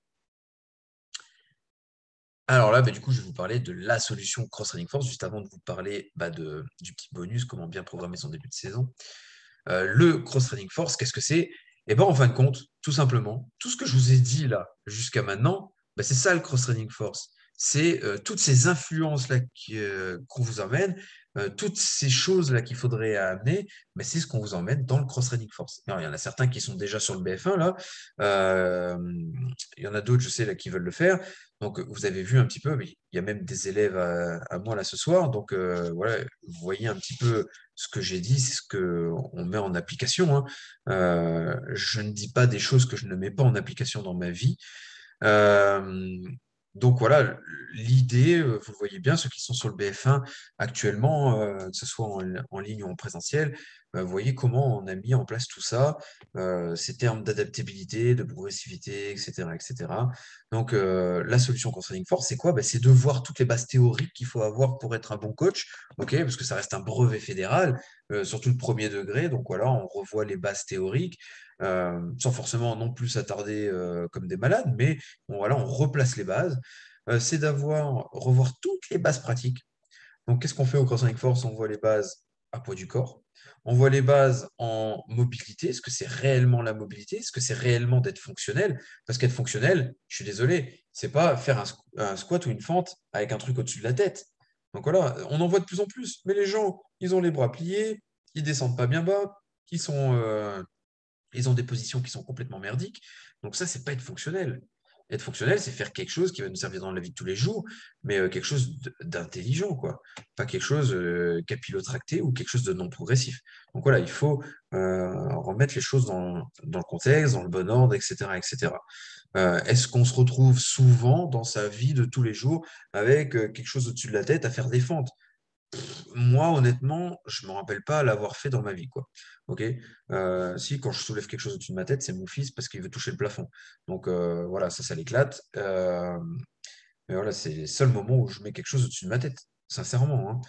Alors là, du coup, je vais vous parler de la solution Cross-Training Force, juste avant de vous parler du petit bonus, comment bien programmer son début de saison. Le Cross-Training Force, qu'est-ce que c'est? En fin de compte, tout simplement, tout ce que je vous ai dit là jusqu'à maintenant, c'est ça le Cross-Training Force. C'est toutes ces influences-là qu'on vous amène, toutes ces choses-là qu'il faudrait amener, mais c'est ce qu'on vous emmène dans le cross-training force. Alors, il y en a certains qui sont déjà sur le BF1 là. Euh, il y en a d'autres, je sais, là, qui veulent le faire. Donc, vous avez vu un petit peu, mais il y a même des élèves à moi là ce soir. Donc, voilà, vous voyez un petit peu ce que j'ai dit, c'est ce que on met en application, hein. Je ne dis pas des choses que je ne mets pas en application dans ma vie. Euh, donc voilà, l'idée, vous le voyez bien, ceux qui sont sur le BF1 actuellement, que ce soit en ligne ou en présentiel, vous voyez comment on a mis en place tout ça, ces termes d'adaptabilité, de progressivité, etc., etc. Donc la solution Constraining Force, c'est quoi? Ben, c'est de voir toutes les bases théoriques qu'il faut avoir pour être un bon coach, ok? Parce que ça reste un brevet fédéral, surtout le premier degré. Donc voilà, on revoit les bases théoriques, sans forcément non plus s'attarder comme des malades, mais bon, voilà, on replace les bases. C'est revoir toutes les bases pratiques. Donc, qu'est-ce qu'on fait au Crossing Force? On voit les bases à poids du corps. On voit les bases en mobilité. Est-ce que c'est réellement la mobilité? Est-ce que c'est réellement d'être fonctionnel? Parce qu'être fonctionnel, je suis désolé, c'est pas faire un squat ou une fente avec un truc au-dessus de la tête. Donc voilà, on en voit de plus en plus. Mais les gens, ils ont les bras pliés, ils descendent pas bien bas, ils sont, ils ont des positions qui sont complètement merdiques. Donc ça, c'est pas être fonctionnel. Être fonctionnel, c'est faire quelque chose qui va nous servir dans la vie de tous les jours, mais quelque chose d'intelligent, quoi. Pas quelque chose capillotracté ou quelque chose de non progressif. Donc voilà, il faut remettre les choses dans le contexte, dans le bon ordre, etc., etc. Est-ce qu'on se retrouve souvent dans sa vie de tous les jours avec quelque chose au-dessus de la tête à faire des fentes? Moi, honnêtement, je me rappelle pas l'avoir fait dans ma vie, quoi. Ok. Si, quand je soulève quelque chose au-dessus de ma tête, c'est mon fils parce qu'il veut toucher le plafond. Donc voilà, ça l'éclate. Mais voilà, c'est les seuls moments où je mets quelque chose au-dessus de ma tête, sincèrement, hein.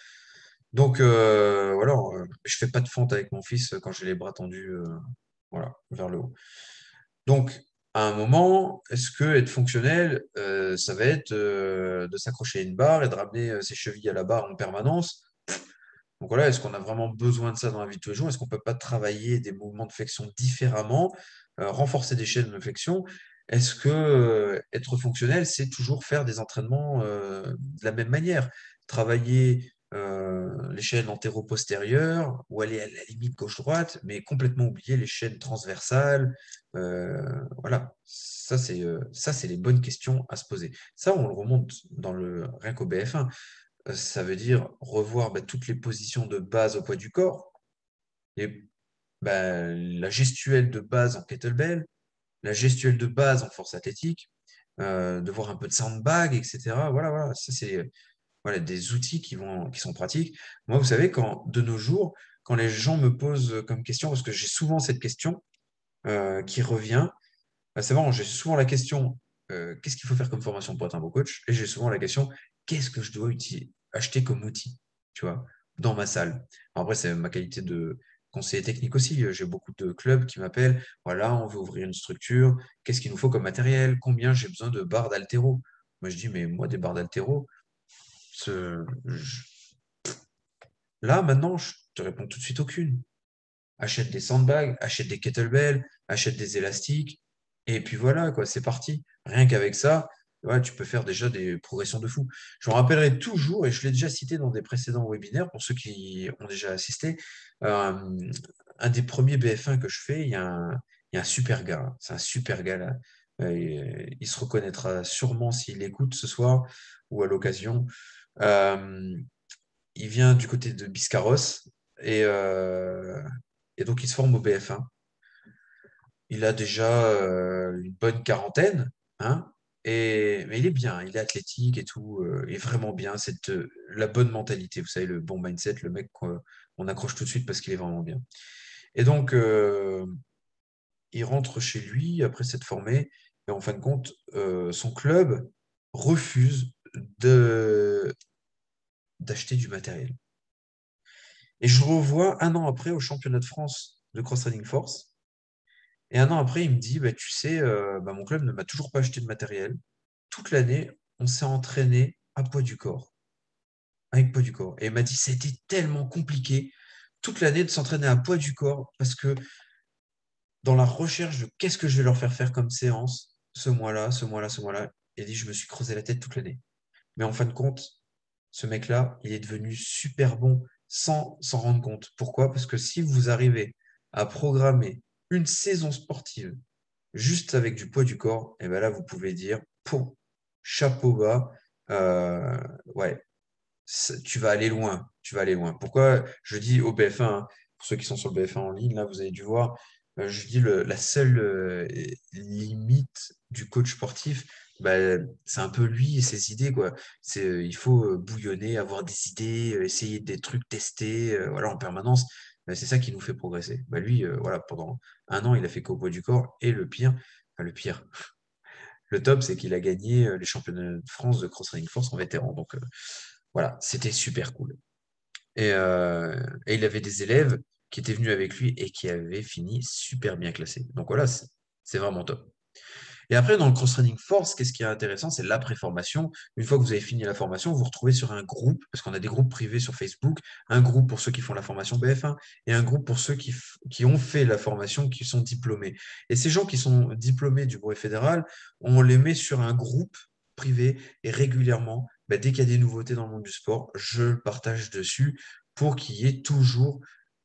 Donc voilà, je fais pas de fente avec mon fils quand j'ai les bras tendus, voilà, vers le haut. Donc, à un moment, est-ce que être fonctionnel, ça va être de s'accrocher à une barre et de ramener ses chevilles à la barre en permanence? Donc voilà, est-ce qu'on a vraiment besoin de ça dans la vie de tous les jours? Est-ce qu'on ne peut pas travailler des mouvements de flexion différemment, renforcer des chaînes de flexion? Est-ce que être fonctionnel, c'est toujours faire des entraînements de la même manière? Travailler les chaînes antéro-postérieures ou aller à la limite gauche-droite, mais complètement oublier les chaînes transversales. Voilà, ça, c'est les bonnes questions à se poser. Ça, on le remonte dans le rien qu'au BF1. Ça veut dire revoir toutes les positions de base au poids du corps, et la gestuelle de base en kettlebell, la gestuelle de base en force athlétique, de voir un peu de sandbag, etc. Voilà, voilà, ça c'est voilà, des outils qui sont pratiques. Moi, vous savez, de nos jours, quand les gens me posent comme question, parce que j'ai souvent cette question qui revient, c'est marrant, j'ai souvent la question, qu'est-ce qu'il faut faire comme formation pour être un bon coach? Et j'ai souvent la question, qu'est-ce que je dois acheter comme outil, tu vois, dans ma salle? Après, c'est ma qualité de conseiller technique aussi. J'ai beaucoup de clubs qui m'appellent, voilà, on veut ouvrir une structure, qu'est-ce qu'il nous faut comme matériel? Combien j'ai besoin de barres d'haltéro? Moi, je dis, mais moi, des barres d'haltéro, là, maintenant, je te réponds tout de suite aucune. Achète des sandbags, achète des kettlebells, achète des élastiques, et puis voilà, quoi, c'est parti. Rien qu'avec ça, ouais, tu peux faire déjà des progressions de fou. Je me rappellerai toujours, et je l'ai déjà cité dans des précédents webinaires, pour ceux qui ont déjà assisté, euh, un des premiers BF1 que je fais, il y a un super gars, hein. C'est un super gars là. Il se reconnaîtra sûrement s'il écoute ce soir ou à l'occasion. Euh, il vient du côté de Biscarrosse et, euh, et donc il se forme au BF1. Il a déjà une bonne quarantaine, hein, mais il est bien, il est athlétique et tout, il est vraiment bien. C'est la bonne mentalité, vous savez, le bon mindset, le mec qu'on accroche tout de suite parce qu'il est vraiment bien. Et donc, il rentre chez lui après s'être formé, et en fin de compte, son club refuse de d'acheter du matériel. Et je le revois un an après au championnat de France de Cross Training Force. Et un an après, il me dit, tu sais, mon club ne m'a toujours pas acheté de matériel. Toute l'année, on s'est entraîné à poids du corps, avec poids du corps. Et il m'a dit, c'était tellement compliqué toute l'année de s'entraîner à poids du corps parce que dans la recherche de qu'est-ce que je vais leur faire faire comme séance ce mois-là, ce mois-là, ce mois-là, il dit, je me suis creusé la tête toute l'année. Mais en fin de compte, ce mec-là, il est devenu super bon sans s'en rendre compte. Pourquoi? Parce que si vous arrivez à programmer une saison sportive juste avec du poids du corps, et ben là, vous pouvez dire, pour chapeau bas, euh, ouais, tu vas aller loin. Tu vas aller loin. Pourquoi je dis au BF1, hein, pour ceux qui sont sur le BF1 en ligne, là, vous avez dû voir, je dis la seule limite du coach sportif, bah, c'est un peu lui et ses idées, quoi. Il faut bouillonner, avoir des idées, essayer des trucs, tester, voilà, en permanence. C'est ça qui nous fait progresser. Bah, lui, voilà, pendant un an, il a fait qu'au poids du corps. Et le pire, le top, c'est qu'il a gagné les championnats de France de Cross Running Force en vétéran. Donc, voilà, c'était super cool. Et il avait des élèves qui étaient venus avec lui et qui avaient fini super bien classés. Donc voilà, c'est vraiment top. Et après, dans le cross-training force, qu'est-ce qui est intéressant, c'est l'après-formation. Une fois que vous avez fini la formation, vous vous retrouvez sur un groupe, parce qu'on a des groupes privés sur Facebook, un groupe pour ceux qui font la formation BF1 et un groupe pour ceux qui ont fait la formation, qui sont diplômés. Et ces gens qui sont diplômés du brevet fédéral, on les met sur un groupe privé et régulièrement, bah, dès qu'il y a des nouveautés dans le monde du sport, je le partage dessus pour qu'il y ait toujours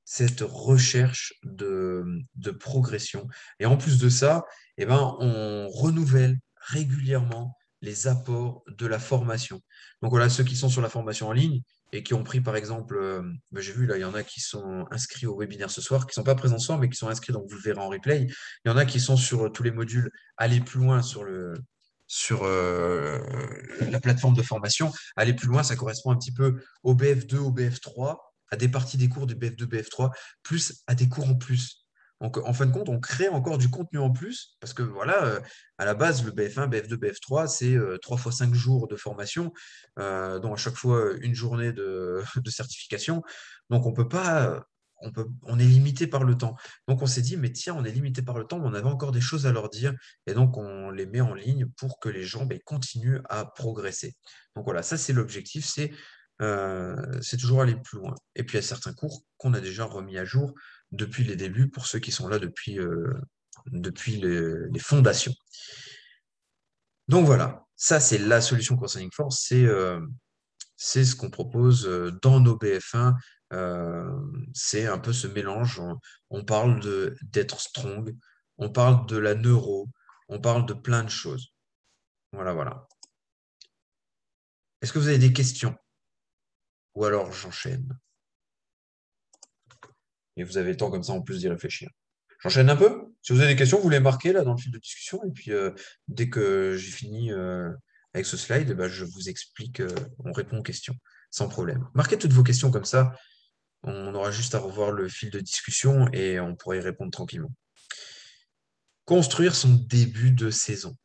cette recherche de progression. Et en plus de ça, eh ben, on renouvelle régulièrement les apports de la formation. Donc voilà, ceux qui sont sur la formation en ligne et qui ont pris par exemple, ben, j'ai vu là, il y en a qui sont inscrits au webinaire ce soir, qui ne sont pas présents ce soir, mais qui sont inscrits, donc vous le verrez en replay. Il y en a qui sont sur tous les modules, aller plus loin sur la plateforme de formation. Aller plus loin, ça correspond un petit peu au BF2, au BF3, à des parties des cours du BF2, BF3, plus à des cours en plus. Donc, en fin de compte, on crée encore du contenu en plus, parce que voilà, à la base, le BF1, BF2, BF3, c'est 3 fois 5 jours de formation, dont à chaque fois une journée de certification. Donc, on peut pas, on est limité par le temps. Donc, on s'est dit, mais tiens, on est limité par le temps, mais on avait encore des choses à leur dire, et donc on les met en ligne pour que les gens ben, continuent à progresser. Donc voilà, ça c'est l'objectif, c'est toujours aller plus loin. Et puis il y a certains cours qu'on a déjà remis à jour depuis les débuts pour ceux qui sont là depuis les fondations. Donc voilà, ça c'est la solution Counseling Force, c'est ce qu'on propose dans nos BF1. C'est un peu ce mélange. On parle d'être strong, on parle de la neuro, on parle de plein de choses. Voilà, voilà. Est-ce que vous avez des questions? Ou alors j'enchaîne. Et vous avez le temps comme ça en plus d'y réfléchir. J'enchaîne un peu. Si vous avez des questions, vous les marquez là dans le fil de discussion. Et puis dès que j'ai fini avec ce slide, bah, je vous explique, on répond aux questions sans problème. Marquez toutes vos questions comme ça. On aura juste à revoir le fil de discussion et on pourra y répondre tranquillement. Construire son début de saison.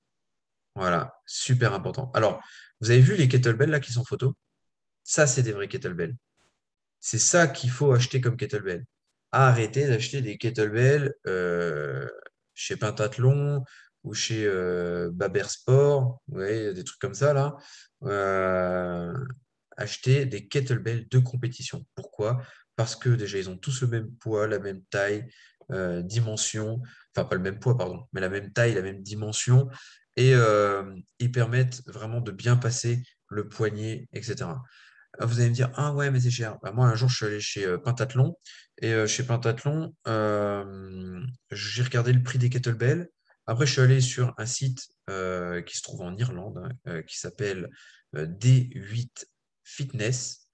Voilà, super important. Alors, vous avez vu les kettlebells là qui sont photos? Ça, c'est des vrais kettlebells. C'est ça qu'il faut acheter comme kettlebell. Arrêtez d'acheter des kettlebells chez Pentathlon ou chez Baber Sport, ouais, des trucs comme ça là. Euh, Achetez des kettlebells de compétition. Pourquoi? Parce que déjà, ils ont tous le même poids, la même taille, dimension, enfin pas le même poids, pardon, mais la même taille, la même dimension, et ils permettent vraiment de bien passer le poignet, etc. Vous allez me dire, ah ouais, mais c'est cher. Bah, moi, un jour, je suis allé chez Pentathlon. Et chez Pentathlon, j'ai regardé le prix des kettlebells. Après, je suis allé sur un site qui se trouve en Irlande, hein, qui s'appelle D8 Fitness.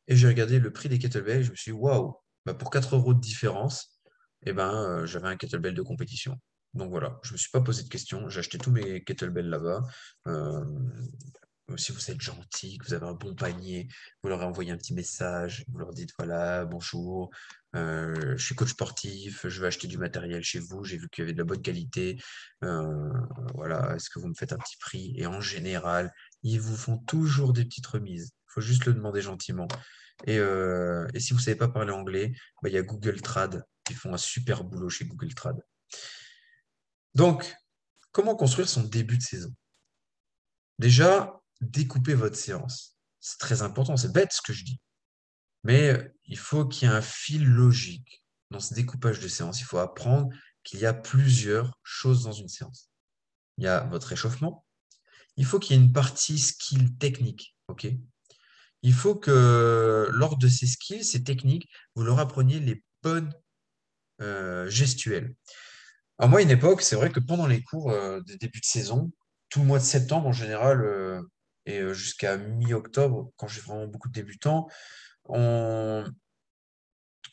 Et j'ai regardé le prix des kettlebells. Et je me suis dit, waouh, bah, pour 4 euros de différence, eh ben, j'avais un kettlebell de compétition. Donc voilà, je ne me suis pas posé de questions. J'ai acheté tous mes kettlebells là-bas. Euh, Si vous êtes gentil, que vous avez un bon panier, vous leur envoyez un petit message, vous leur dites voilà, bonjour, je suis coach sportif, je vais acheter du matériel chez vous, j'ai vu qu'il y avait de la bonne qualité, euh, voilà, est-ce que vous me faites un petit prix? Et en général, ils vous font toujours des petites remises. Il faut juste le demander gentiment. Et si vous ne savez pas parler anglais, bah, il y a Google Trad. Ils font un super boulot chez Google Trad. Donc, comment construire son début de saison? Déjà, découpez votre séance. C'est très important, c'est bête ce que je dis. Mais il faut qu'il y ait un fil logique dans ce découpage de séance. Il faut apprendre qu'il y a plusieurs choses dans une séance. Il y a votre échauffement. Il faut qu'il y ait une partie skill technique. Ok. il faut que lors de ces skills, ces techniques, vous leur appreniez les bonnes gestuelles. Alors moi, à une époque, c'est vrai que pendant les cours des débuts de saison, tout le mois de septembre en général, et jusqu'à mi-octobre, quand j'ai vraiment beaucoup de débutants, on,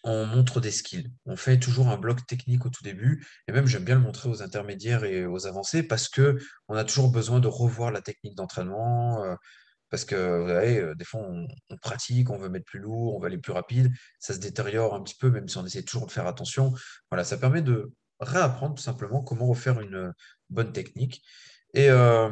on montre des skills. On fait toujours un bloc technique au tout début, et même j'aime bien le montrer aux intermédiaires et aux avancés parce que on a toujours besoin de revoir la technique d'entraînement. Parce que vous savez, des fois, on pratique, on veut mettre plus lourd, on veut aller plus rapide, ça se détériore un petit peu, même si on essaie toujours de faire attention. Voilà, ça permet de réapprendre tout simplement comment refaire une bonne technique. Et, euh,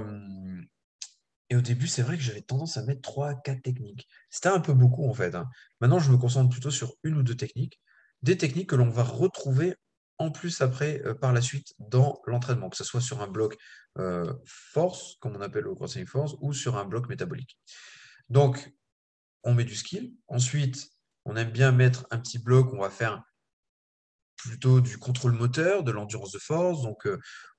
et au début, c'est vrai que j'avais tendance à mettre 3 4 techniques. C'était un peu beaucoup en fait, hein. Maintenant, je me concentre plutôt sur une ou deux techniques, des techniques que l'on va retrouver en plus après, par la suite, dans l'entraînement, que ce soit sur un bloc force, comme on appelle au crossing force, ou sur un bloc métabolique. Donc, on met du skill. Ensuite, on aime bien mettre un petit bloc, on va faire plutôt du contrôle moteur, de l'endurance de force. Donc,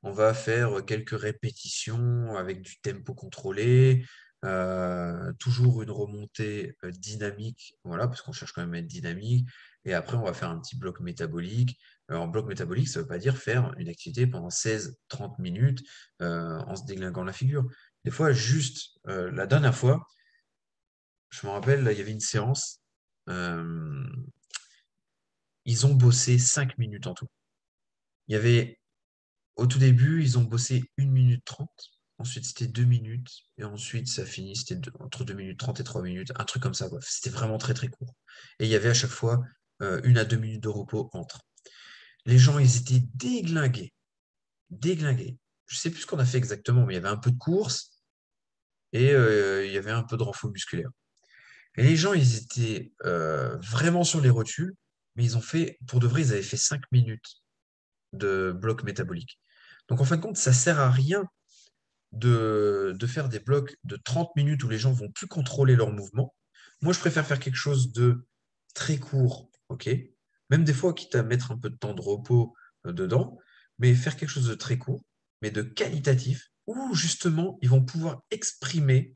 on va faire quelques répétitions avec du tempo contrôlé, toujours une remontée dynamique, voilà, parce qu'on cherche quand même à être dynamique. Et après, on va faire un petit bloc métabolique. En bloc métabolique, ça ne veut pas dire faire une activité pendant 16 30 minutes en se déglinguant la figure. Des fois, juste la dernière fois, je me rappelle, là, il y avait une séance. euh, Ils ont bossé 5 minutes en tout. Il y avait Au tout début, ils ont bossé 1 minute 30. Ensuite, c'était 2 minutes. Et ensuite, ça finit, c'était entre 2 minutes 30 et 3 minutes. Un truc comme ça, quoi. C'était vraiment très, très court. Et il y avait à chaque fois 1 à 2 minutes de repos entre. Les gens, ils étaient déglingués. Déglingués. Je sais plus ce qu'on a fait exactement, mais il y avait un peu de course et il y avait un peu de renfort musculaire. Et les gens, ils étaient vraiment sur les rotules, mais ils ont fait, pour de vrai, ils avaient fait 5 minutes de bloc métabolique. Donc, en fin de compte, ça sert à rien de faire des blocs de 30 minutes où les gens vont plus contrôler leurs mouvements. Moi, je préfère faire quelque chose de très court, ok? Même des fois, quitte à mettre un peu de temps de repos dedans, mais faire quelque chose de très court, mais de qualitatif, où justement, ils vont pouvoir exprimer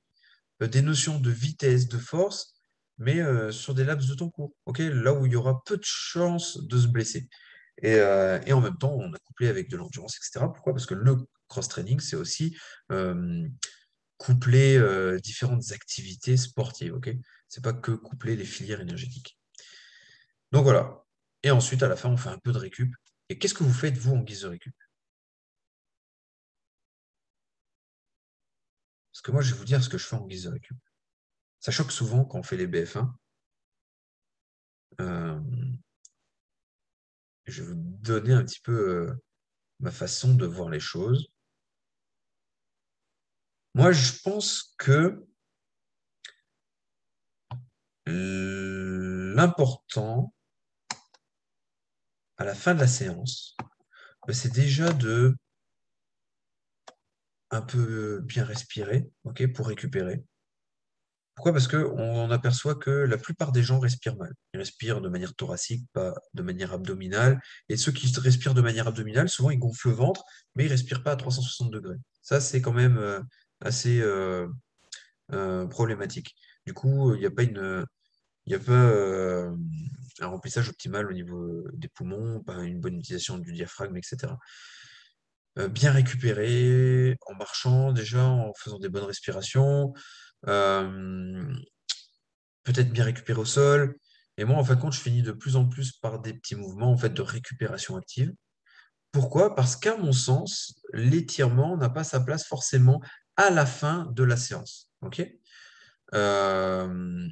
des notions de vitesse, de force, mais sur des laps de temps courts, ok? Là où il y aura peu de chances de se blesser. Et en même temps, on a couplé avec de l'endurance, etc. Pourquoi? Parce que le cross-training, c'est aussi euh, coupler différentes activités sportives, ok? C'est pas que coupler les filières énergétiques. Donc voilà. Et ensuite, à la fin, on fait un peu de récup. Et qu'est-ce que vous faites, vous, en guise de récup? Parce que moi, je vais vous dire ce que je fais en guise de récup. Ça choque souvent quand on fait les BF1. Euh, je vais vous donner un petit peu ma façon de voir les choses. Moi, je pense que l'important à la fin de la séance, c'est déjà de un peu bien respirer, ok, pour récupérer. Pourquoi? Parce qu'on aperçoit que la plupart des gens respirent mal. Ils respirent de manière thoracique, pas de manière abdominale. Et ceux qui respirent de manière abdominale, souvent ils gonflent le ventre, mais ils respirent pas à 360 degrés. Ça, c'est quand même assez problématique. Du coup, il y a pas un remplissage optimal au niveau des poumons, pas une bonne utilisation du diaphragme, etc. Bien récupérer en marchant déjà, en faisant des bonnes respirations, euh, peut-être bien récupérer au sol. Et moi, en fin de compte, je finis de plus en plus par des petits mouvements en fait, de récupération active. Pourquoi? Parce qu'à mon sens, l'étirement n'a pas sa place forcément à la fin de la séance. Ok? Euh,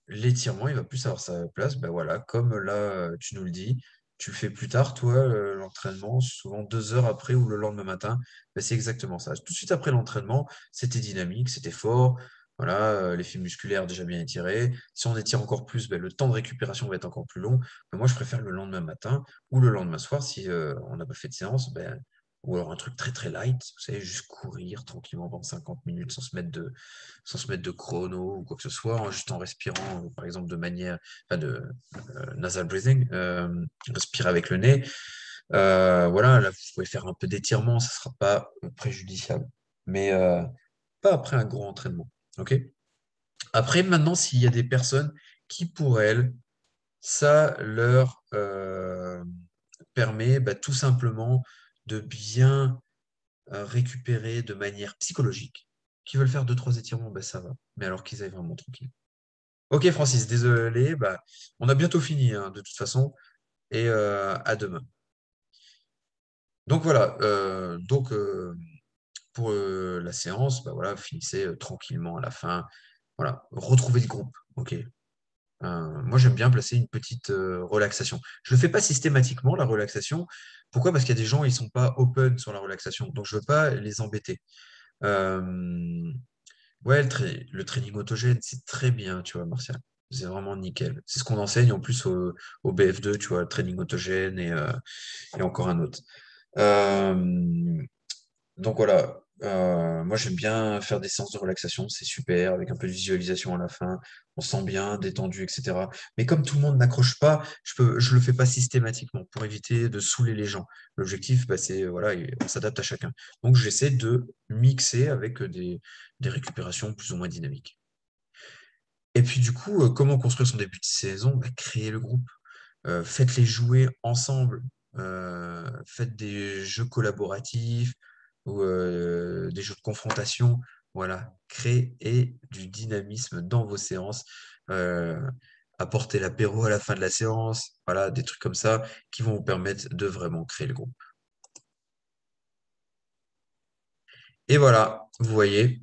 L'étirement, il va plus avoir sa place, ben voilà, comme là, tu nous le dis, tu le fais plus tard, toi, l'entraînement, souvent 2 heures après ou le lendemain matin, ben c'est exactement ça. Tout de suite après l'entraînement, c'était dynamique, c'était fort, voilà, les fibres musculaires déjà bien étirées. Si on étire encore plus, ben, le temps de récupération va être encore plus long. Mais moi, je préfère le lendemain matin ou le lendemain soir, si on n'a pas fait de séance, ben, ou alors un truc très très light, vous savez, juste courir tranquillement pendant 50 minutes sans se mettre de chrono ou quoi que ce soit, juste en respirant, par exemple, de manière, enfin de nasal breathing, respirer avec le nez. Voilà, là, vous pouvez faire un peu d'étirement, ça ne sera pas préjudiciable, mais pas après un gros entraînement. OK? Après, maintenant, s'il y a des personnes qui, pour elles, ça leur permet tout simplement de bien récupérer de manière psychologique, qui veulent faire deux, trois étirements, ça va. Mais alors qu'ils aillent vraiment tranquille. Ok, Francis, désolé, on a bientôt fini, hein, de toute façon, et à demain. Donc voilà, pour la séance, voilà, finissez tranquillement à la fin. Voilà, retrouvez le groupe. Ok. Moi, j'aime bien placer une petite relaxation. Je ne le fais pas systématiquement, la relaxation. Pourquoi? Parce qu'il y a des gens, ils sont pas open sur la relaxation. Donc, je veux pas les embêter. Euh, ouais, le training autogène, c'est très bien, tu vois, Martial. C'est vraiment nickel. C'est ce qu'on enseigne en plus au BF2, tu vois, le training autogène et encore un autre. Euh, donc voilà, moi j'aime bien faire des séances de relaxation, c'est super, avec un peu de visualisation à la fin, on se sent bien, détendu, etc. Mais comme tout le monde n'accroche pas, je le fais pas systématiquement pour éviter de saouler les gens. L'objectif, c'est voilà, on s'adapte à chacun. Donc j'essaie de mixer avec des récupérations plus ou moins dynamiques. Et puis du coup, comment construire son début de saison? Créer le groupe. Faites-les jouer ensemble. Faites des jeux collaboratifs ou des jeux de confrontation. Voilà, créez du dynamisme dans vos séances. Euh, Apportez l'apéro à la fin de la séance. Voilà, des trucs comme ça qui vont vous permettre de vraiment créer le groupe. Et voilà, vous voyez,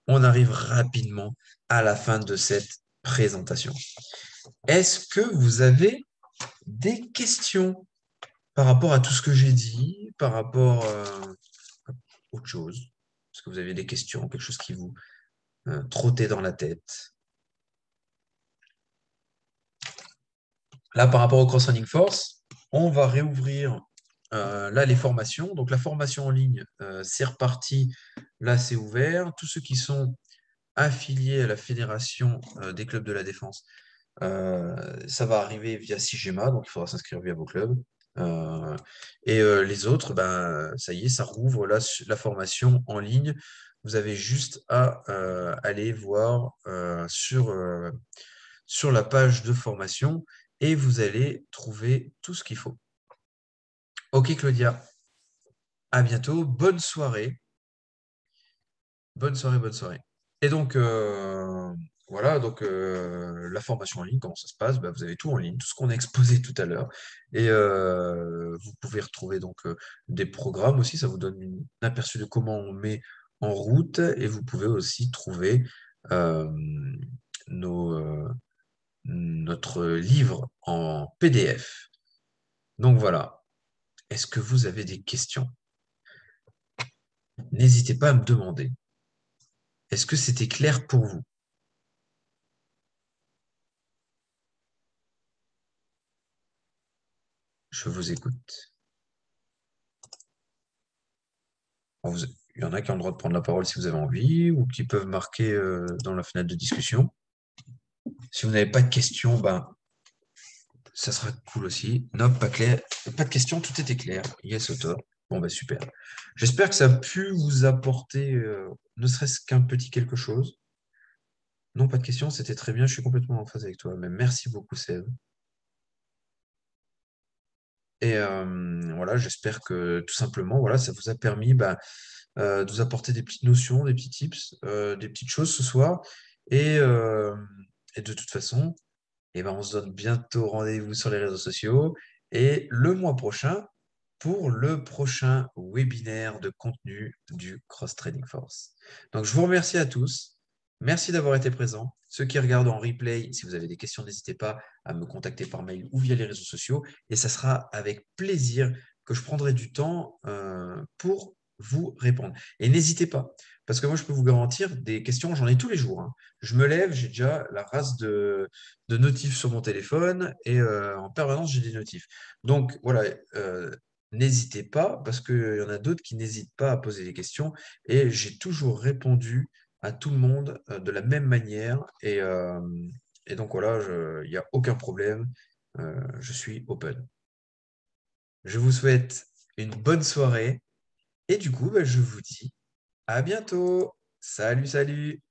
on arrive rapidement à la fin de cette présentation. Est-ce que vous avez des questions par rapport à tout ce que j'ai dit, par rapport à autre chose? Est-ce que vous avez des questions, quelque chose qui vous trottait dans la tête? Là, par rapport au Cross Running Force, on va réouvrir là les formations. Donc la formation en ligne, c'est reparti. Là, c'est ouvert. Tous ceux qui sont affiliés à la Fédération des clubs de la défense, ça va arriver via Sigema, donc il faudra s'inscrire via vos clubs. Euh, les autres, ça y est, ça rouvre la formation en ligne. Vous avez juste à aller voir sur la page de formation et vous allez trouver tout ce qu'il faut. Ok, Claudia, à bientôt. Bonne soirée. Bonne soirée, bonne soirée. Et donc, voilà, donc la formation en ligne, comment ça se passe? Vous avez tout en ligne, tout ce qu'on a exposé tout à l'heure. Et vous pouvez retrouver donc des programmes aussi, ça vous donne un aperçu de comment on met en route. Et vous pouvez aussi trouver euh, notre livre en PDF. Donc voilà. Est-ce que vous avez des questions? N'hésitez pas à me demander. Est-ce que c'était clair pour vous? Je vous écoute. Bon, il y en a qui ont le droit de prendre la parole si vous avez envie, ou qui peuvent marquer dans la fenêtre de discussion. Si vous n'avez pas de questions, ça sera cool aussi. Non, pas clair. Pas de questions, tout était clair. Yes, auto. Bon, super. J'espère que ça a pu vous apporter ne serait-ce qu'un petit quelque chose. Non, pas de questions, c'était très bien. Je suis complètement en phase avec toi. Mais merci beaucoup, Seb. Et voilà, j'espère que tout simplement, voilà, ça vous a permis de vous apporter des petites notions, des petits tips, des petites choses ce soir. Et, euh, et de toute façon, on se donne bientôt rendez-vous sur les réseaux sociaux et le mois prochain pour le prochain webinaire de contenu du Cross Training Force. Donc, je vous remercie à tous. Merci d'avoir été présents. Ceux qui regardent en replay, si vous avez des questions, n'hésitez pas à me contacter par mail ou via les réseaux sociaux. Et ça sera avec plaisir que je prendrai du temps pour vous répondre. Et n'hésitez pas, parce que moi, je peux vous garantir des questions, j'en ai tous les jours, hein. Je me lève, j'ai déjà la race de notifs sur mon téléphone et en permanence, j'ai des notifs. Donc, voilà, n'hésitez pas, parce qu'il y en a d'autres qui n'hésitent pas à poser des questions et j'ai toujours répondu à tout le monde de la même manière. Et donc voilà, il n'y a aucun problème. Je suis open. Je vous souhaite une bonne soirée et du coup, je vous dis à bientôt. Salut, salut.